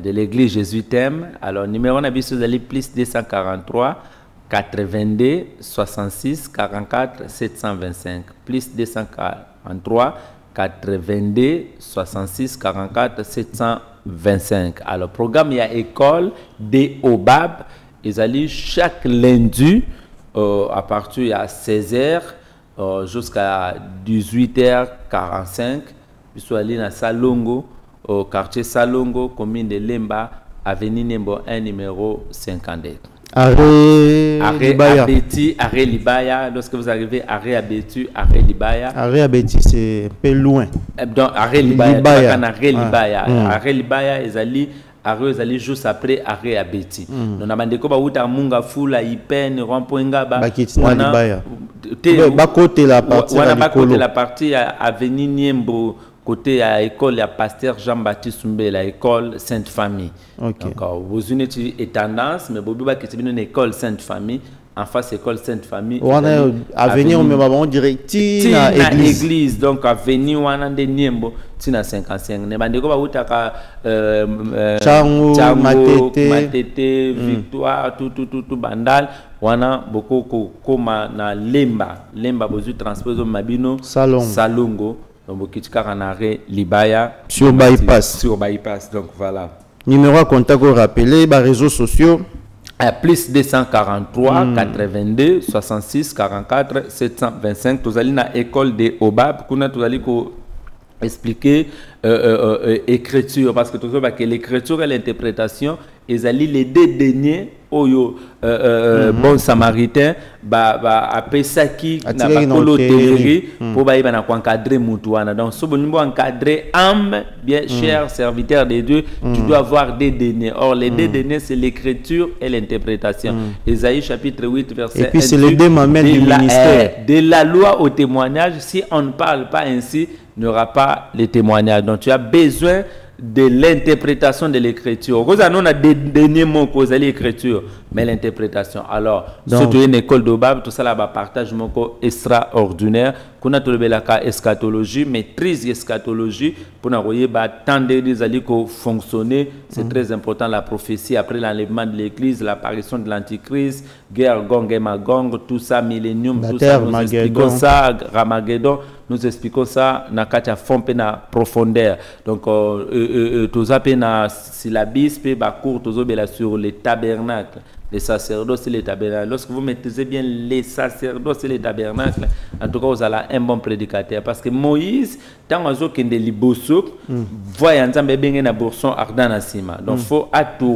de l'église Jésus t'aime. Alors numéro na biso zali plus 243 82 66 44 725 plus 243 82 66 44 725. Alors, programme, il y a école de Obab. Ils allaient chaque lundi à partir de 16h jusqu'à 18h45. Ils sont allés dans Salongo, au quartier Salongo, commune de Lemba, avenue Nembo 1, numéro 52. Arrêt Libaya. Lorsque vous arrivez à Arrêt Libaya. Arrêt Abeti, c'est un peu loin. Donc, Arrêt Libaya. Arrêt Libaya, ils allaient juste après Arrêt Abeti. Donc, on a dit que Munga Fula, Ipen, Rampoengaba. La partie avenue Niembo. Côté à l'école, à pasteur Jean-Baptiste Soumbé, la école Sainte-Famille. Donc, vous unissez et tendance, mais vous avez une école Sainte-Famille. En face, école Sainte-Famille. On a avenir, on dirait Tina église. Donc, avenir, on a des Niembo, Tina 55. Ne bande ko ba utaka Chango, Matete, Victoire, tout bandal. Wana boko koma na Lemba bozu transpose Mabino, Salongo. Donc, Libaya sur bypass. Donc, voilà. Numéro à contact au rappeler, réseaux sociaux. Plus 243 82 66 44 725. Vous allez dans l'école de Obab. Vous allez expliquer écriture. Parce que l'écriture et l'interprétation, ils allaient les deux derniers. Bon samaritain après ça qui n'a pas l'hôtellerie pour encadrer mutuana. Donc si vous encadrer âme bien cher serviteur de Dieu, tu dois avoir des données. Or les deux données c'est l'écriture et l'interprétation. Ésaïe chapitre 8 verset 1. Et puis c'est le démembrement du ministère. De la loi au témoignage, si on ne parle pas ainsi, il n'y aura pas le témoignage. Donc tu as besoin de l'interprétation de l'écriture. Nous avons des derniers mots pour l'écriture, mais l'interprétation. Alors, surtout une école d'Obab, tout ça là, partage mon extraordinaire. Qu'on a trouvé la eschatologie, maîtrise eschatologie, pour nous voyez tant des alliés fonctionner. C'est très important la prophétie après l'enlèvement de l'Église, l'apparition de l'Antichrist, guerre Gong et Magong, tout ça, millénium, tout ça, nous expliquons ça, Ramageddon. Nous expliquons ça dans la fond et na profondeur. Donc, tout ça, na syllabis, cours sur les tabernacles. Les sacerdoces et les tabernacles. Lorsque vous maîtrisez bien les sacerdoces et les tabernacles, en tout cas, vous avez un bon prédicateur. Parce que Moïse, tant que vous liboso, voyez ensemble bien na bourson ardent na sima. Donc, il faut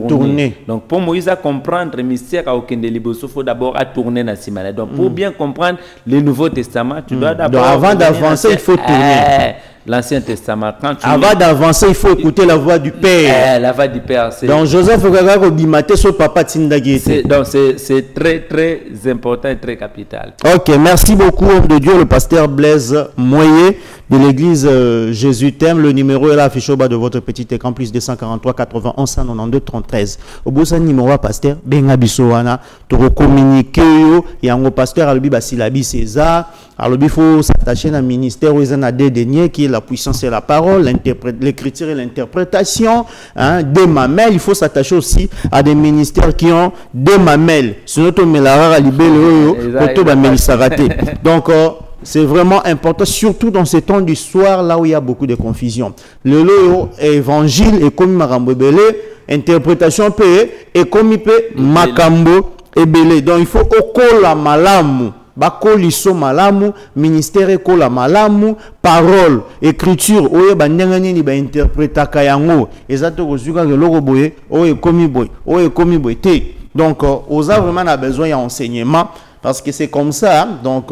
tourner. Donc, pour Moïse à comprendre le mystère à aucun liboso, il faut d'abord tourner na sima. Donc, pour bien comprendre le Nouveau Testament, tu dois d'abord. Avant d'avancer, il faut tourner. L'Ancien Testament. Avant d'avancer, il faut écouter la voix du Père. La voix du Père. Donc, Joseph Ogaga Bimate, son papa Tindagé. Donc, c'est très, très important et très capital. Ok, merci beaucoup, homme de Dieu, le pasteur Blaise Moye. de l'église Jésus t'aime. Le numéro est là affiché au bas de votre petit écran, plus 243 91 192 33. Au bout de ce numéro, pasteur, benga bisoana, tu recommuniquer yo, et en pasteur, alobi basilabi César, alobi faut s'attacher à un ministère où ils ont des derniers qui est la puissance et la parole, l'écriture et l'interprétation, hein, des mamelles. Il faut s'attacher aussi à des ministères qui ont des mamelles. Sinon, tu mets la rare à libérer donc, c'est vraiment important, surtout dans ces temps d'histoire là où il y a beaucoup de confusion. Le loyo évangile et comme makambo belé, interprétation payée et comme il peut makambo et belé. Donc il faut okola malamu, bakoliso malamu, ministère ekola malamu, parole, écriture, oye bandengani ni ba interpréta kayango. Exacto kozuka ke loko boye, oye komi boye te. Donc osa vraiment a besoin d'enseignement parce que c'est comme ça. Donc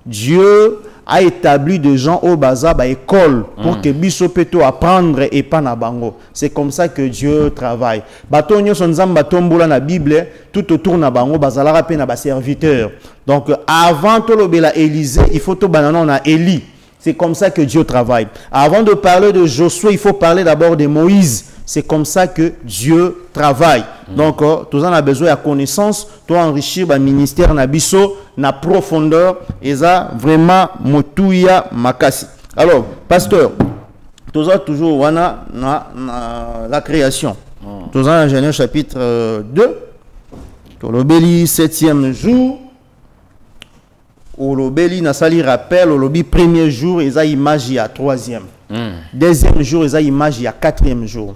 Dieu a établi des gens au bazar à école pour que biso peto apprendre et pas na bango. C'est comme ça que Dieu travaille. Batonyo sonzam batombola na Bible tout autour na bango bazalara pe na ba serviteur. Donc avant to lobela Élisée, il faut to banana na Élie. C'est comme ça que Dieu travaille. Avant de parler de Josué, il faut parler d'abord de Moïse. C'est comme ça que Dieu travaille. Donc, tout ça a besoin de connaissance, de enrichir le ministère nabiso, na profondeur, et ça vraiment motouya makasi. Alors, pasteur, tout ça toujours wana la création. Tout ça, Genèse chapitre 2, Tolobeli 7e jour. Olobeli na sali rappel, Olobi premier jour, et ça image il y a 3e. Deuxième jour, il y a image il y a 4e jour.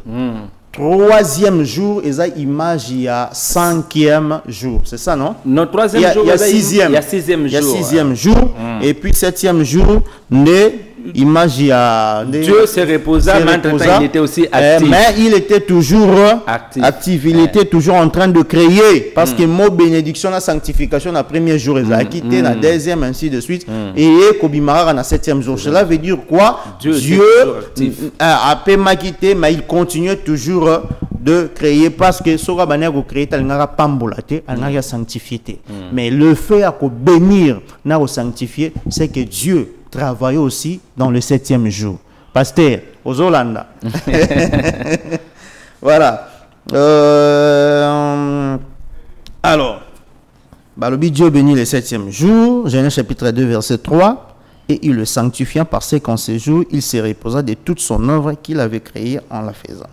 Troisième jour, il y a image il y a 5e jour. C'est ça, non? Non, troisième jour, il y a 6e. Il y a 6e jour. Il y a 6e jour. Et puis 7e jour, image il y a... Dieu se reposa, mais entre-temps, il était aussi actif. Mais il était toujours actif. Il était toujours en train de créer. Parce que mot bénédiction, la sanctification, la premier jour, il a quitté, la deuxième, ainsi de suite. Et Kobimara, la 7e jour. Cela veut dire quoi? Dieu a pas quitté, mais il continuait toujours de créer parce que Sora Baner a créé, il n'a pas pambolate, il n'a pas sanctifié. Mais le fait à bénir, n'a pas sanctifié, c'est que Dieu travaille aussi dans le 7e jour. Pasteur, aux Hollanda. Voilà. Alors, Dieu bénit le 7e jour, Genèse chapitre 2, verset 3, et il le sanctifia parce qu'en ce jour, il se reposa de toute son œuvre qu'il avait créée en la faisant.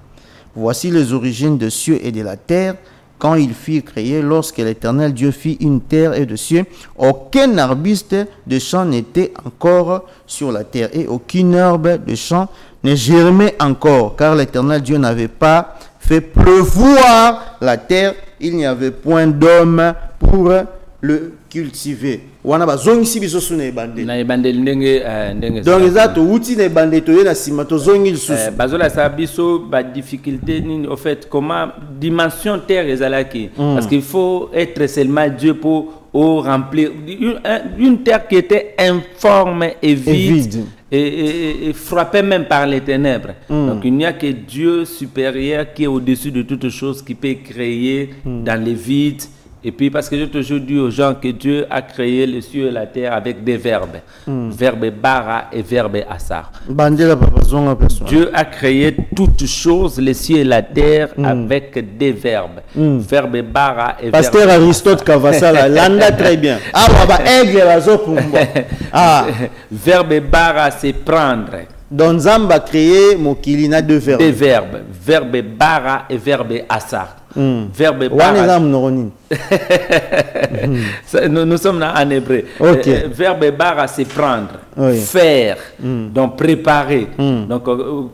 Voici les origines des cieux et de la terre. Quand il fut créé, lorsque l'Éternel Dieu fit une terre et des cieux, aucun arbuste de champ n'était encore sur la terre et aucune herbe de champ ne germait encore, car l'Éternel Dieu n'avait pas fait pleuvoir la terre, il n'y avait point d'homme pour le cultiver. Wana bazongisi biso suna ebandeli. Na ebandeli ndenge donc exacto uti na ebandeli to na sima to zongi lisusu. Bazola sa biso ba difficulté ni au fait comment dimension terre ezalaki parce qu'il faut être seulement Dieu pour remplir une terre qui était informe et vide. Et frappé même par les ténèbres. Donc il n'y a que Dieu supérieur qui est au-dessus de toutes choses qui peut créer dans les vides. Et puis parce que j'ai toujours dit aux gens que Dieu a créé les cieux et la terre avec des verbes. Verbe bara et verbe asar. Dieu a créé toutes choses, les cieux et la terre avec des verbes. Verbe bara et verbe Pasteur Aristote Kavasala, l'anda très bien. Ah, verbe bara c'est prendre. Donc Zamba a créé Mokilina deux verbes. Des verbes. Verbe bara et verbe asar. Verbe bara. Nous sommes en hébreu. Okay. Verbe bara c'est prendre, faire, donc préparer. Donc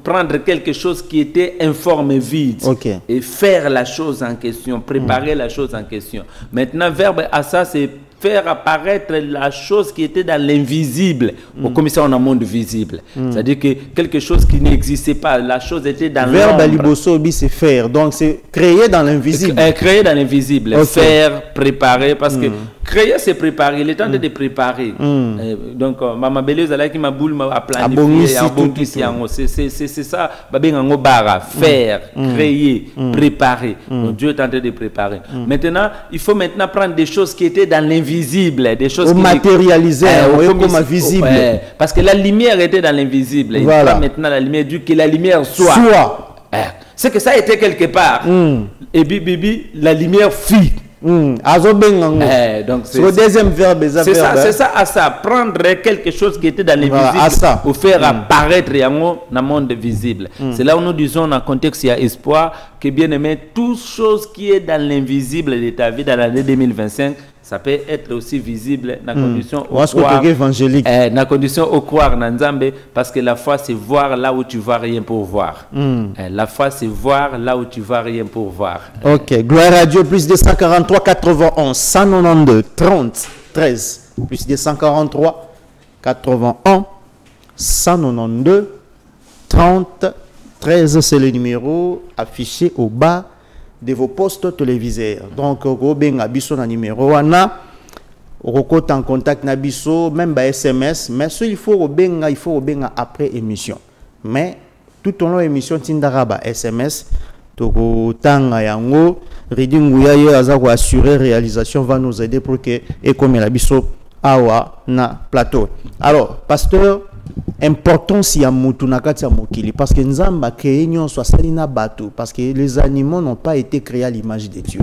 prendre quelque chose qui était informe et vide et faire la chose en question, préparer la chose en question. Maintenant, verbe asa c'est faire apparaître la chose qui était dans l'invisible. Comme ça, on a un monde visible. C'est-à-dire que quelque chose qui n'existait pas, la chose était dans l'ombre. Verbe libosobi, c'est faire. Donc, c'est créer dans l'invisible. Créer dans l'invisible. Faire, préparer. Parce que créer, c'est préparer. Il est temps de préparer. Donc, ma belle qui m'a boule m'a planifié. C'est ça. Faire, créer, préparer. Donc, Dieu est en train de préparer. Maintenant, il faut maintenant prendre des choses qui étaient dans l'invisible, des choses qui matérialisées, comme visible. Parce que la lumière était dans l'invisible. Il prend maintenant la lumière, Dieu que la lumière soit. C'est que ça a été quelque part. Et bibi, la lumière fit. Donc c'est le deuxième verbe. C'est ça, à ça. Prendre quelque chose qui était dans l'invisible pour faire apparaître dans le monde visible. C'est là où nous disons, dans le contexte, il y a espoir, que bien aimé, toute chose qui est dans l'invisible de ta vie dans l'année 2025, ça peut être aussi visible dans la condition au croire évangélique. Dans la condition au croire dans Nzambe, parce que la foi c'est voir là où tu vois rien pour voir. La foi c'est voir là où tu vois rien pour voir. Ok, gloire à Dieu. Plus de 143 91 192 30 13 plus de 143 81 192 30 13, c'est le numéro affiché au bas de vos postes téléviseurs. Donc, Robin Abisso na numéro wana, Rokot en contact Nabisso, même par SMS, mais il faut Robin après émission. Mais tout au long de l'émission, Tindaraba SMS, Toko Tanga Yango, Reading Gouyaye Azako assurer réalisation va nous aider pour que et comme Nabisso awa na plateau. Alors, pasteur, importance ya mutu na kati ya mokili parce que Nzamba créé nyonso salina bateau parce que les animaux n'ont pas été créés à l'image de Dieu.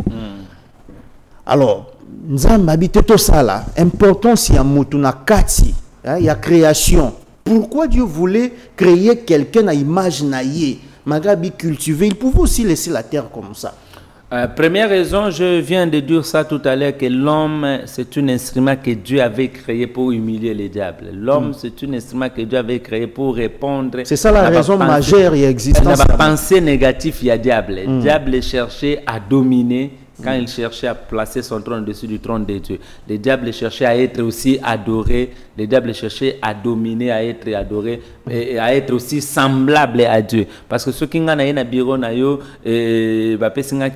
Alors Nzamba habite tout ça là, importance ya mutu na kati ya création. Pourquoi Dieu voulait créer quelqu'un à image naïe, magabi cultiver, il pouvait aussi laisser la terre comme ça. Première raison, je viens de dire ça tout à l'heure, que l'homme, c'est un instrument que Dieu avait créé pour humilier les diables. L'homme, c'est un instrument que Dieu avait créé pour répondre. C'est ça la raison majeure et existence. La pensée négative, il y a diable. Le diable cherchait à dominer quand il cherchait à placer son trône au-dessus du trône de Dieu. Le diable cherchait à être aussi adoré. Le diable cherchait à dominer, à être adoré, et à être aussi semblable à Dieu. Parce que ceux qui ont un bureau, ils ont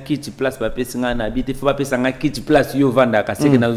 quitte place, ils ont habité, il faut pas qu'ils quitte place, ils vendent à casser. Égal,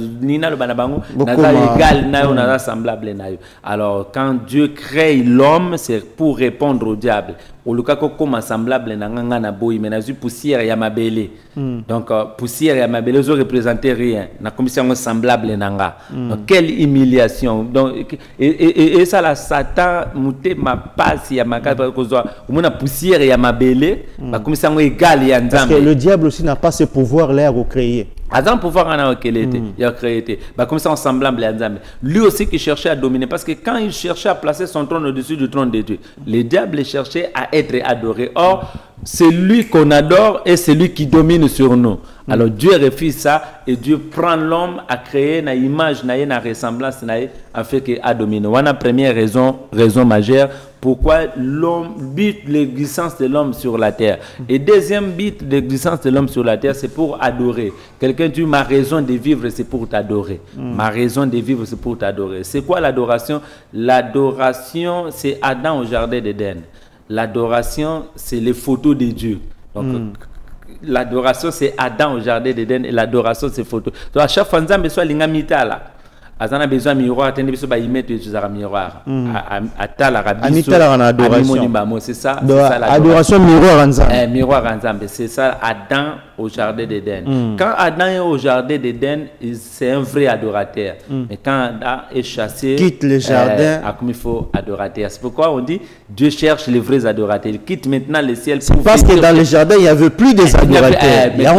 semblable. Alors, quand Dieu crée l'homme, c'est pour répondre au diable. Au cas où comme semblable na boy mais na poussière ya mabele. Donc poussière ya mabele ne représente rien. Na commission semblable nanga. Donc quelle humiliation. Donc et ça la Satan muté ma passe ya makata ko zo na poussière ya mabele ba commission égal ya Nzambe. Parce que le diable aussi n'a pas ce pouvoir là à créer. Avant pouvoir en avoir il a créé, comme ça semblable à Nzambe. Lui aussi qui cherchait à dominer, parce que quand il cherchait à placer son trône au-dessus du trône de Dieu, le diable cherchait à être adoré. Or, c'est lui qu'on adore et c'est lui qui domine sur nous. Alors Dieu refuse ça et Dieu prend l'homme à créer une image, une ressemblance, afin qu'il a dominé. Voilà la première raison majeure pourquoi l'homme but l'existence de l'homme sur la terre. Et deuxième but de l'existence de l'homme sur la terre, c'est pour adorer. Quelqu'un dit ma raison de vivre, c'est pour t'adorer. Ma raison de vivre, c'est pour t'adorer. C'est quoi l'adoration? L'adoration, c'est Adam au jardin d'Éden. L'adoration, c'est les photos de Dieu. Donc, l'adoration, c'est Adam au jardin d'Éden et l'adoration, c'est photos. Donc, à chaque fois, nous avons besoin de l'ingamita là. On a besoin de miroir, on a besoin de mettre un miroir. C'est ça. Adoration miroir ensemble. Miroir ensemble. C'est ça, Adam au jardin d'Éden. Quand Adam est au jardin d'Éden, c'est un vrai adorateur. Mais quand Adam est chassé, quitte le jardin, comme il faut adorateur. C'est pourquoi on dit Dieu cherche les vrais adorateurs. Il quitte maintenant le ciel. Parce que dans le jardin, il n'y avait plus des adorateurs. Il y a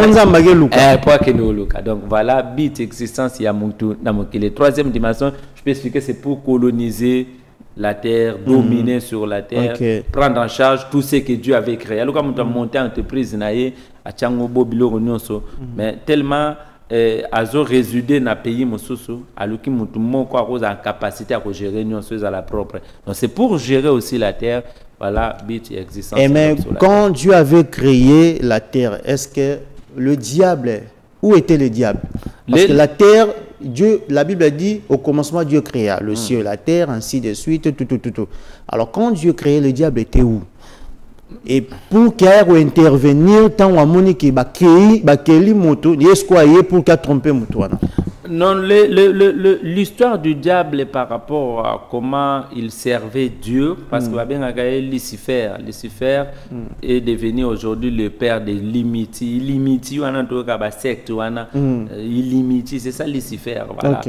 donc voilà, bit existence, il y a les troisième dimension, je peux expliquer, c'est pour coloniser la terre, dominer sur la terre, prendre en charge tout ce que Dieu avait créé. Alors, quand on monte en entreprise, mais tellement azo résidé dans le pays, alors qu'il y a en capacité à gérer à la propre. Donc, c'est pour gérer aussi la terre. Voilà, bit existence. Et mais quand Dieu avait créé la terre, est-ce que le diable, où était le diable? Parce que la terre, Dieu, la Bible dit, au commencement, Dieu créa le ciel et la terre, ainsi de suite, tout. Alors, quand Dieu créait, le diable était où? Et pour qu'il intervenir, tant que Monique Bakeli moto, il est pour qu'il trompe moto. Non, l'histoire du diable par rapport à comment il servait Dieu, parce que Lucifer est devenu aujourd'hui le père des limites. Illimiti, illimiti, c'est ça Lucifer. Voilà.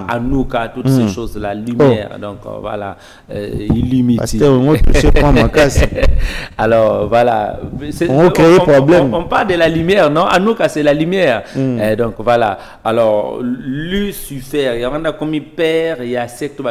Anouka, toutes ces choses-là, lumière. Donc voilà, illimiti. Alors voilà. On parle de la lumière, non? Anouka, c'est la lumière. Donc voilà. Alors, Lucifer, il y a comme père, il y a secte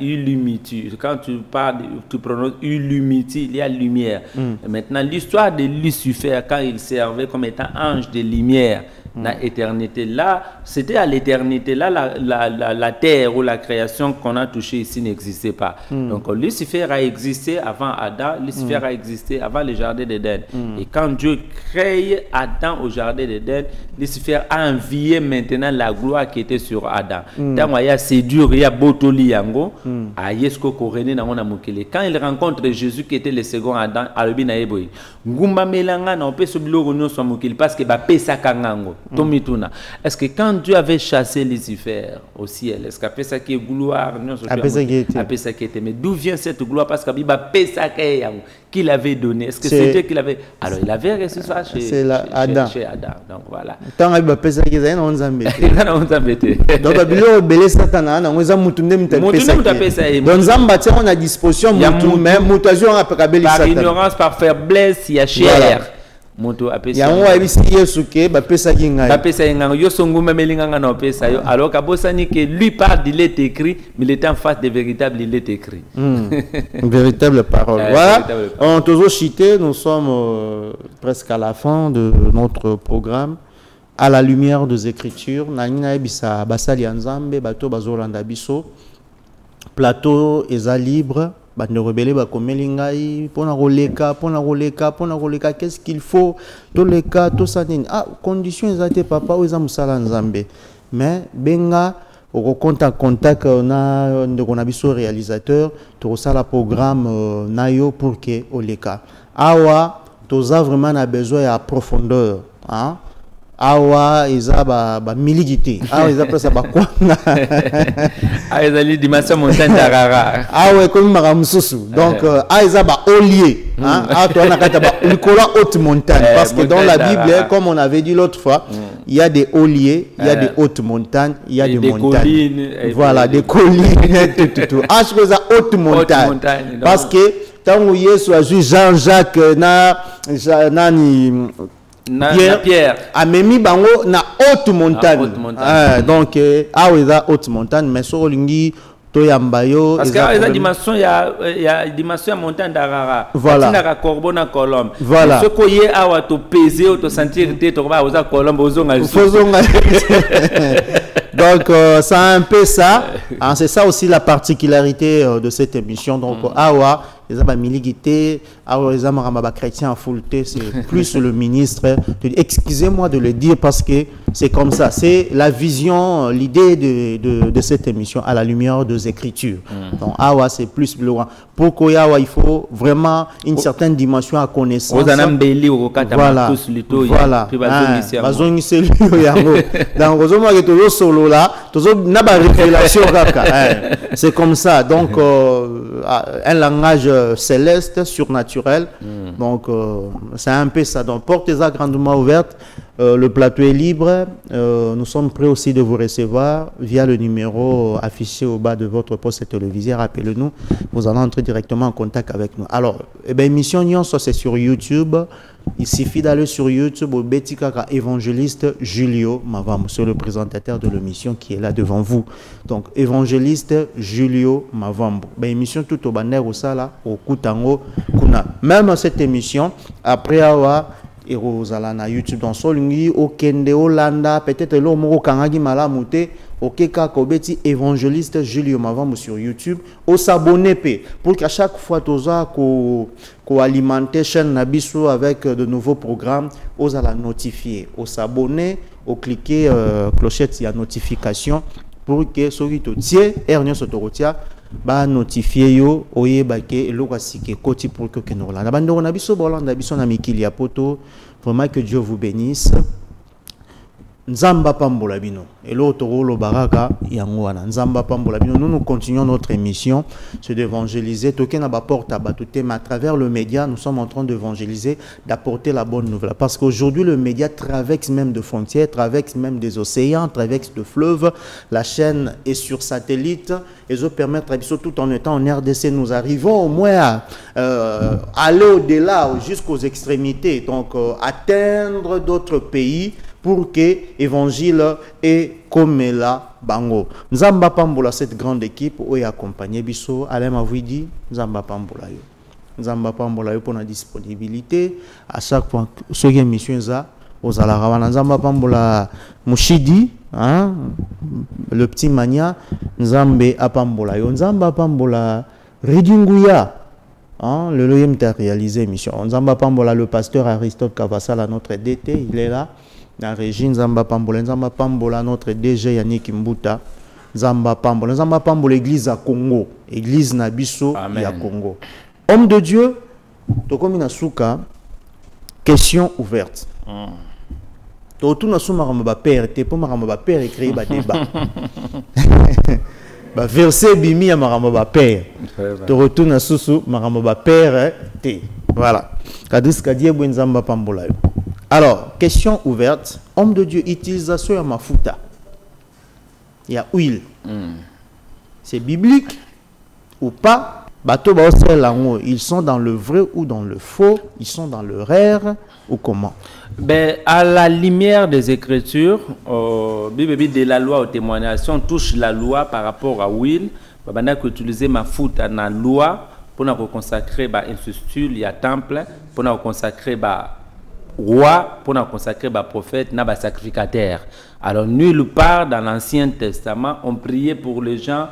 Illumiti. Quand tu parles, tu prononces Illumiti, il y a lumière. Maintenant, l'histoire de Lucifer, quand il servait comme étant ange de lumière, dans l'éternité, là, c'était à l'éternité, là, la terre ou la création qu'on a touchée ici n'existait pas. Donc, Lucifer a existé avant Adam, Lucifer a existé avant le jardin d'Éden. Et quand Dieu crée Adam au jardin d'Éden, Lucifer a envié maintenant la gloire qui était sur Adam. Quand il y a séduire, il y a Botoli Yango, à Yesko Korene na mona mukele. Quand il rencontre Jésus qui était le second Adam, alobi na yeboy. Ngumba melanga na ope sobilo no so mukele parce que ba pesa kangango. Tomituna. Est-ce que quand Dieu avait chassé Lucifer au ciel, est-ce qu'après ça qui est gloire, après ça qui était, mais d'où vient cette gloire? Parce que Biba pesa qu'il avait donné. Est-ce que c'était qu'il avait? Alors il avait reçu ça chez Adam. Donc voilà. Tant Biba pesa qui est on zambete. Donc Biba belé satana na ngoza mutunde mutapesa. Donc zamba tient on a disposition mutu même mutation après kabeli satana. Par ignorance, par faiblesse, il y a chair. Alors qu'Abosani que lui parle, il est écrit, mais il est en face des véritables, il est écrit. Véritable parole. Voilà. On toujours cité, nous sommes presque à la fin de notre programme. À la lumière des Écritures, Nanina Ebisa Basali Anzambe, Bato Bazolanda Biso, plateau est libre. Bande rebelle ba komelingai pona roleka qu'est-ce qu'il faut tous les cas tout ça conditions ezate papa oza musala nzambe mais benga au contact na ndeko na biso réalisateur to sala programme nayo pour que oleka awa toza vraiment na besoin ya profondeur hein. Awa eza ba miligité awa eza presa ba kwanga ezali dimension montagne d'Arara awa comme maramususu donc eza ba olier hein ato na kata ba likola haute montagne parce que dans la Bible comme on avait dit l'autre fois il y a des oliers il y a des hautes montagnes il y a des montagnes voilà des collines tout eza haute montagne parce que tant Yesu a vu Jean-Jacques Pierre a memi bango na haute montagne. Donc aweza haute montagne mais so lingi to yambayo parce que aweza dimension ya dimension montagne d'Arara. Voilà. Tina ka corbeau na colombe. Voilà. Ce ko ye awa to peser ou to sentir te to ba oza colombe ozonga. Donc c'est un peu ça. C'est ça aussi la particularité de cette émission. Donc awa les miligité, les chrétiens en full c'est plus le ministre. Excusez-moi de le dire parce que c'est comme ça. C'est la vision, l'idée de cette émission à la lumière des Écritures. Donc, awa, c'est plus loin. Pour Koyawa, il faut vraiment une certaine dimension à connaissance. Voilà. Voilà. C'est comme ça. Donc, un langage céleste, surnaturel. Donc, c'est un peu ça. Donc, portez-les grandement ouvertes. Le plateau est libre. Nous sommes prêts aussi de vous recevoir via le numéro affiché au bas de votre poste télévisé. Rappelez-nous, vous allez entrer directement en contact avec nous. Alors, émission Nyon, ça c'est sur YouTube. Il suffit d'aller sur YouTube au Betikaka évangéliste Julio Mavambo, c'est le présentateur de l'émission qui est là devant vous. Donc, évangéliste Julio Mavambo. Émission tout au banner au sala, au Kutango, Kuna. Même cette émission, après avoir et Rosala na YouTube dans Solingi, au Kende, Hollanda, peut-être l'homme Kangagi Malamute, au Keka Kobeti, évangéliste Julio Mavambo sur YouTube, au s'abonner pour qu'à chaque fois toza ko alimenter chaîne Nabiso avec de nouveaux programmes, aux à la notifier, au s'abonner, au cliquer clochette il y a notification pour que ceux qui te tiennent, Ernest Sotorotia, ba notifier yo oye bake eloko asike koti pour que nous la bando na biso bolanda biso na mikili ya poto. Vraiment que Dieu vous bénisse. Nzamba pambola bino. Et l'autre rôle baraka yangoana. Nzamba pambola bino. Nous continuons notre émission, c'est d'évangéliser. Token porte à à travers le média, nous sommes en train d'évangéliser, d'apporter la bonne nouvelle. Parce qu'aujourd'hui, le média traverse même de frontières, traverse même des océans, traverse de fleuves. La chaîne est sur satellite. Et ça permet, tout en étant en RDC, nous arrivons au moins à aller au-delà, jusqu'aux extrémités. Donc, atteindre d'autres pays pour que l'évangile est comme la bango. Nzamba pambola cette grande équipe où est accompagné biso Alain Mavouidi, Nzamba pambola yo. Nzamba pambola yo pour la disponibilité à chaque fois ce qui est mission ça aux alarawana. Nzamba pambola Mushidi, hein, le petit mania. Nzambe apambola yo. Nzamba pambola Ridinguya. Hein, le loyem t'a réalisé mission. Nzamba pambola le pasteur Aristote Kavassala, notre DT, il est là. La régie Nzamba pambola notre DG Yannick Mbuta, Nzamba pambola l'église à Congo, église Nabiso à Congo. Homme de Dieu, Tokomina Souka, question ouverte. Tout na sou maramba père, t'es pas maramba père écrit ba débat. Ba verset bimi ya maramba père. Tu retournes à sous maramba père t'es. Voilà. Kadis kadie bo Nzamba pambola. Alors, question ouverte. Homme de Dieu, utilisation à mafuta. Il y a huile. C'est biblique ou pas? Bateau ils sont dans le vrai ou dans le faux? Ils sont dans le rare ou comment? Ben, à la lumière des Écritures, de la loi au témoignage, on touche la loi par rapport à huile. On a utilisé mafuta dans la loi pour nous consacrer un institut, il y a temple, pour nous consacrer roi, pour nous consacrer prophète, n'a sacrificateur. Alors nulle part dans l'Ancien Testament on priait pour les gens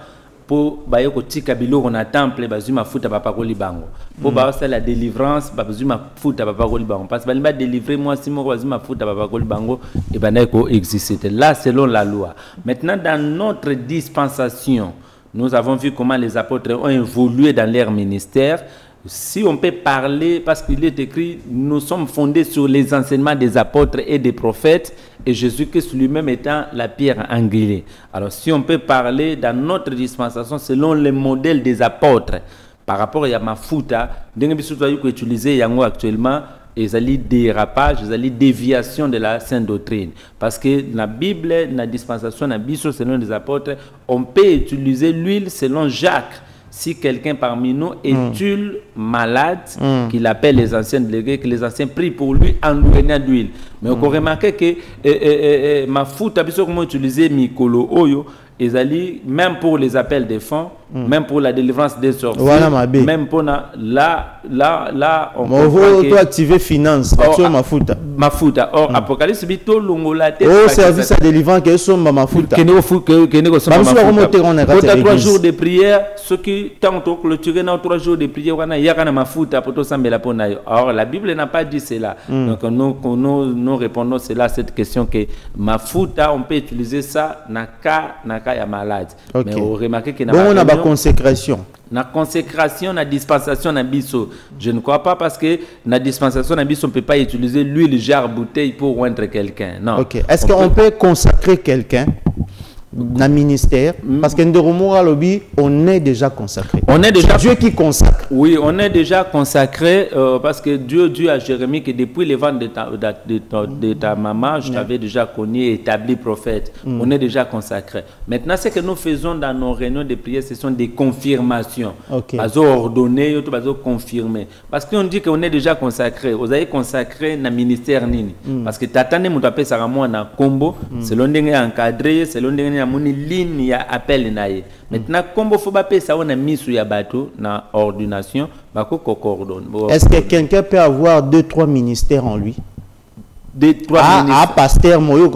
pour que tikabilo on a temple bazuma futa papa ko libango pour la délivrance bazuma futa papa ko libango parce que ba délivrer moi si mo bazuma futa papa ko libango et ben ko existait là selon la loi. Maintenant dans notre dispensation nous avons vu comment les apôtres ont évolué dans leur ministère. Si on peut parler, parce qu'il est écrit, nous sommes fondés sur les enseignements des apôtres et des prophètes, et Jésus-Christ lui-même étant la pierre angulaire. Alors, si on peut parler dans notre dispensation selon le modèle des apôtres, par rapport à Mafuta, nous avons utilisé actuellement les dérapages, les déviations de la sainte doctrine. Parce que dans la Bible, dans la dispensation, dans la Bible selon les apôtres, on peut utiliser l'huile selon Jacques. Si quelqu'un parmi nous est malade, qu'il appelle les anciens délégués, que les anciens prient pour lui en lui donnant d'huile. Mais on peut remarquer que ma foute, comment utiliser Mikolo Oyo, même pour les appels des fonds, même pour la délivrance des sorciers, voilà, même pour là, on peut activer finance, ma fouta. Or, Apocalypse, bito longola te. Oh, service à délivrance, que sont ma fouta. Que pour 3 jours de prière, ceux qui tant clôturé dans 3 jours de prière, il y a ma fouta pour tout ça, mais la pona. Or, la Bible n'a pas dit cela. Donc, nous répondons cela, cette question que ma fouta, on peut utiliser ça, naka ya malade. Mais on remarque que on a la consécration. La consécration, la dispensation, na biso. Je ne crois pas parce que la dispensation, na biso, on ne peut pas utiliser l'huile jarre bouteille pour oindre quelqu'un. Non. Ok. Est-ce qu'on peut consacrer quelqu'un dans le ministère? Parce que on est déjà consacré. On est déjà Dieu qui consacre. Oui, on est déjà consacré parce que Dieu dit à Jérémie que depuis le ventre de ta maman, je t'avais déjà connu et établi prophète. On est déjà consacré. Maintenant, ce que nous faisons dans nos réunions de prière, ce sont des confirmations. Pas ordonné, pas confirmé. Parce qu'on dit qu'on est déjà consacré. Vous avez consacré dans le ministère nini. Parce que t'attendez mon tapé ça moi na combo, selon des encadré, selon des moni ligne ya appel naie. Maintenant combo faut pas ça on a mis sur ya bateau na ordination bako coordonne. Est-ce que quelqu'un peut avoir 2-3 ministères en lui? 2-3 ministères. Pasteur moyo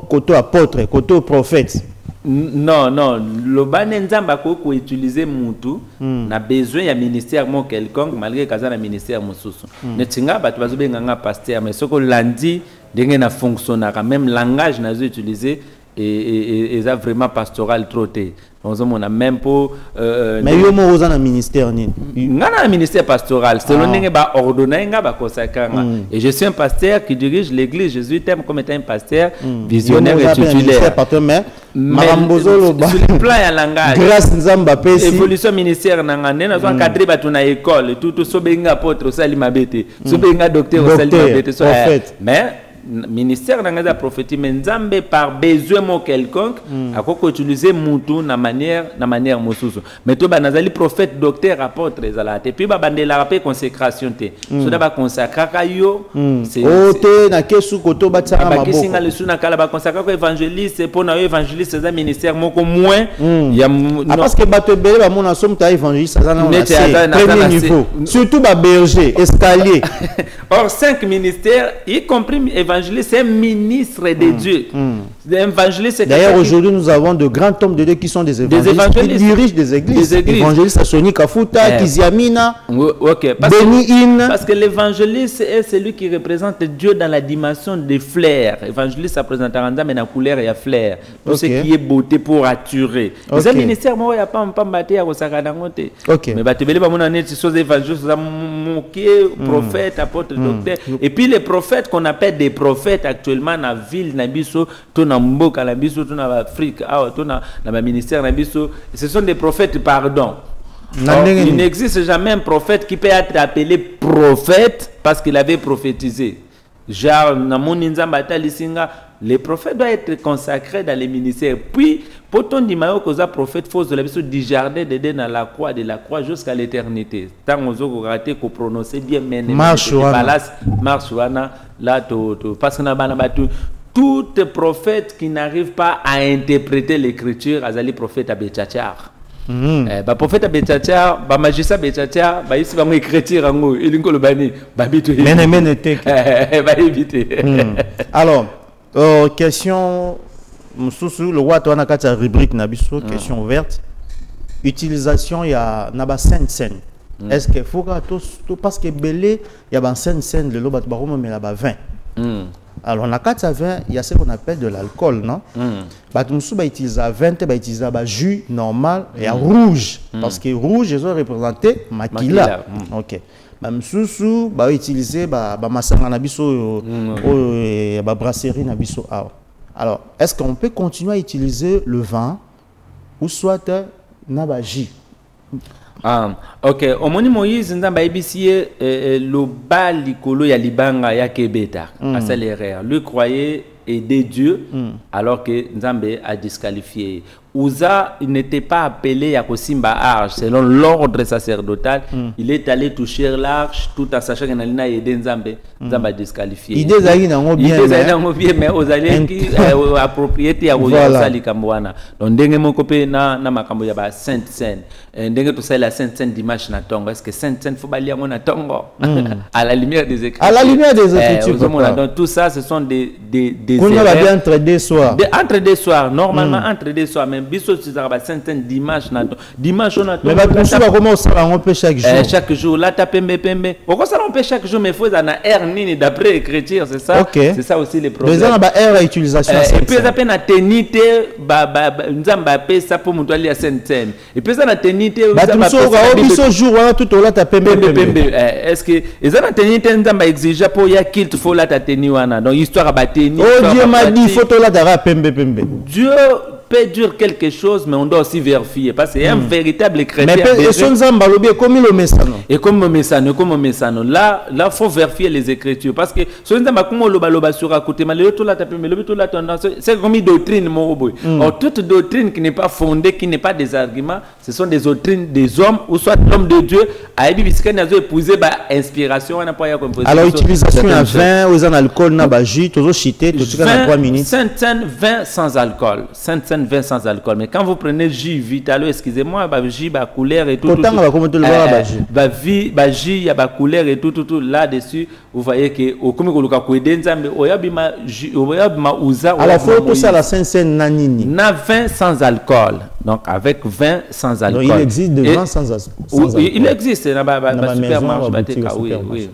côté apôtre, côté prophète. Non, le banenzamba ko utiliser mutu na besoin ya ministère mon quelconque malgré kaza na ministère mosusu. Netinga batu bazobenga nga pasteur mais soko lundi ndenge na fonctionnera même langage na utiliser et ça vraiment pastoral trotté. On a même pour mais yo mo oza na ministère ni ngana ministère pastoral selon ninge ba ordonné nga ba kosakanga et je suis un pasteur qui dirige l'église Jésus t'aime comme étant un pasteur visionnaire et titulaire mais sur le plan ya langage grâce nzamba pesi évolution ministère nanga nena so encadrer batu na école tout so benga apôtre so alimabete so benga docteur so alimabete so mais ministère dans prophétie mais nzambe par besoin mo quelconque a quoi utiliser mutu na manière mosusu mais to banazali prophète docteur apôtre ezala te puis ba bandela rapé consécration te so da ba consacraka yo c'est ote na kesu koto ba tsaka maboko ba kisinga le suna kala ba consacrer ko évangéliste pour na évangéliste ça ministère moko moins ya parce que bato belé ba mona somme ta évangéliste ça na premier niveau surtout ba berger escalier or 5 ministères y compris évangéliste, c'est un ministre de Dieu. L'évangéliste, d'ailleurs, aujourd'hui, nous avons de grands hommes de Dieu qui sont des évangélistes, qui dirigent des églises. Évangéliste Soni Kafuta, Kiziamina, parce que l'évangéliste est celui qui représente Dieu dans la dimension des flairs. Évangéliste, ça représente un mais dans la couleur, il y a flair. Tout ce qui est beauté pour attirer. Mais un ministère, moi, il n'y a pas un bâti à Osakadangote. Mais tu veux pas mon année, tu es évangéliste, prophète, apôtre, docteur. Et puis les prophètes qu'on appelle des prophètes actuellement dans la ville, dans Bisso, tout dans Mboka, dans Bisso, tout dans l'Afrique, tout dans le ministère, dans Bisso, ce sont des prophètes, pardon. Il n'existe jamais un prophète qui peut être appelé prophète parce qu'il avait prophétisé. Genre, dans mon Nzambata Lisinga, les prophètes doivent être consacrés dans les ministères. Puis, pour ton dimanche, que prophète faux de la vie du jardin de la croix jusqu'à l'éternité. Tant qu'on a raté qu'on prononçait bien, mais marche là, parce qu'on a tout prophète qui n'arrive pas à interpréter l'écriture, azali prophète à Betchachar. Prophète à Betchachar, magistrat Betchachar, ici va écrire en haut, il le bani, alors, question, le roi a une rubrique, question ouverte. Utilisation, il y a une scène. Est-ce qu'il faut que parce que belé, il y a une scène, le lobat baroum, mais là-bas 20. Alors, on a 420, il y a ce qu'on appelle de l'alcool, non? Batumsou va utiliser 20, va utiliser jus normal et rouge. Parce que rouge, ils ont représenté maquila. Ok. Batumsou va utiliser masanga nabiso, brasserie nabiso. Alors, est-ce qu'on peut continuer à utiliser le vin ou soit nabaji? Ok. Au moment Moïse, nous avons ici le bal likolo ya libanga ya kebeta, accéléraire. Lui croyait aider Dieu, alors que Nzambe a disqualifié. Uza n'était pas appelé à Kosimba Arche selon l'ordre sacerdotal. Il est allé toucher l'arche tout en sachant qu'il allait aider Nzambe. Nzambe a disqualifié. Il est bien, mais aux alliés qui appropriété à Ousali Kambouana. Donc, dengue mon copain na makambo ya ba Sainte Seine. Dengue tout ça la Sainte Seine dimanche na tongo. Est-ce que Sainte Seine faut balier mon tongo à la lumière des Écritures? À la lumière des Écritures. Donc tout ça, ce sont des erreurs. Entre deux soirs. Entre deux soirs, normalement entre deux soirs. Biso tizaraba Sainte dimanche na dimanche on a mais comment on peut chaque jour chaque jour là ta pembe pourquoi ça on peut chaque jour mais faut na air nini d'après écriture c'est ça c'est ça aussi les problèmes déjà na air utilisation et puis ça peut na tenité nzamba pe ça pour mutu ali à Sainte et puis ça na tenité biso jour là tout là ta pembe est-ce que ça na tenité nzamba exige pour ya kilt faut là ta teni wana donc histoire ba teni oh Dieu m'a dit faut là ta pembe Dieu peut dire quelque chose, mais on doit aussi vérifier. Parce qu'il y a un véritable chrétien. Et comme le messano. Là, il faut vérifier les Écritures. Parce que c'est comme une doctrine. Or, toute doctrine qui n'est pas fondée, qui n'est pas des arguments, ce sont des doctrines des hommes, ou soit l'homme de Dieu, a épousé inspiration. Alors, utilisation à 20, ou en alcool, na jus, toujours chité, tout ça dans 3 minutes. Sainte 20 sans alcool. Sainte 20 sans alcool. Mais quand vous prenez jus vitalo, excusez-moi, jus, couleur et tout. Autant on va comment te le voir à jus, il y a couleur et tout là-dessus. Vous voyez que au comme on a coupé d'ensemble, oyabima uza. Alors faut tout ça la Sainte nanini. Na 20 sans alcool. Donc avec 20 sans alcool. Donc il existe de 20 sans alcool. Il existe na supermarché. Oui.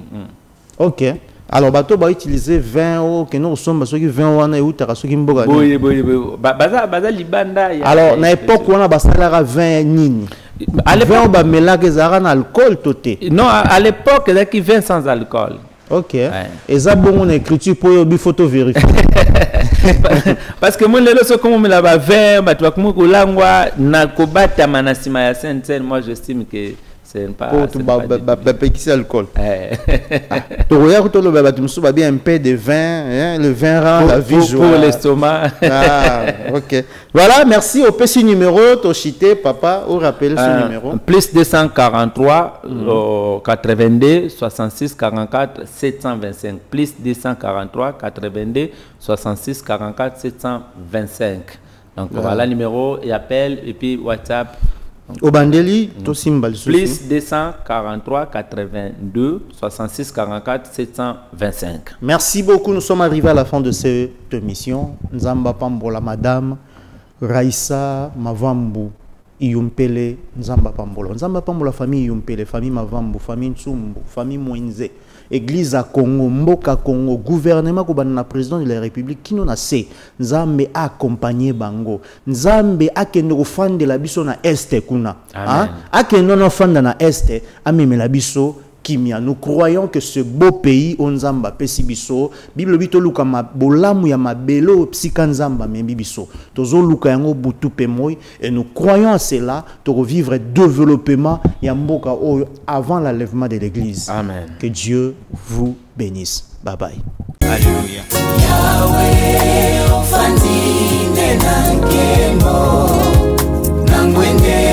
Ok. Alors bato ba utiliser 20 o que nous sommes ceux qui 20 wana eutaka ceux qui mboka. Boye baza libanda ya. Alors na époque wana basalara 20 nini. À l'époque ba melaka ezara na alcool toté. Non, à l'époque il y a 20 sans alcool. OK. Et ça bon na écriture pour yo bi photo vérifier. Parce que moi lelo so comme me la ba 20 bato bakumu kolangwa na kobata manasima ya Saint-Saëns, moi j'estime que c'est pas petit alcool. Tu regardes tout le bateau nous bien un peu de vin, le vin rend la vie joie pour l'estomac. Ah, OK. Voilà, merci au petit numéro Toshité papa, au rappel ce numéro. Plus 243 82 66 44 725 plus 243 82 66 44 725. Donc voilà le numéro et appel et puis WhatsApp. Au Bandeli, tout symbole. Plus 243 82 66 44 725. Merci beaucoup. Nous sommes arrivés à la fin de cette émission. Nzamba Pambola, Madame Raissa Mavambu Iyumpele Nzamba Pambola. Nzamba Pambola, famille Iyumpele, famille Mavambu, famille Ntsumbu, famille Mwenze. Église à Congo, Mboka Congo, gouvernement Kobana président de la République qui nous a sé, Nzambe a accompagné Bango, Nzambe a kendo fan de la biso na este kuna, a kendo no fan na este, a meme la biso kimia. Nous croyons que ce beau pays Nzamba pesi biso, Bible bito luka ma bolamu ya mabelo psika Nzamba membi biso. Tozo luka yango butu pemoy et nous croyons à cela pour revivre développement ya mboka avant l'enlèvement de l'église. Amen. Que Dieu vous bénisse. Bye bye. Alléluia. Yahweh ofandine na nkemo na ngwende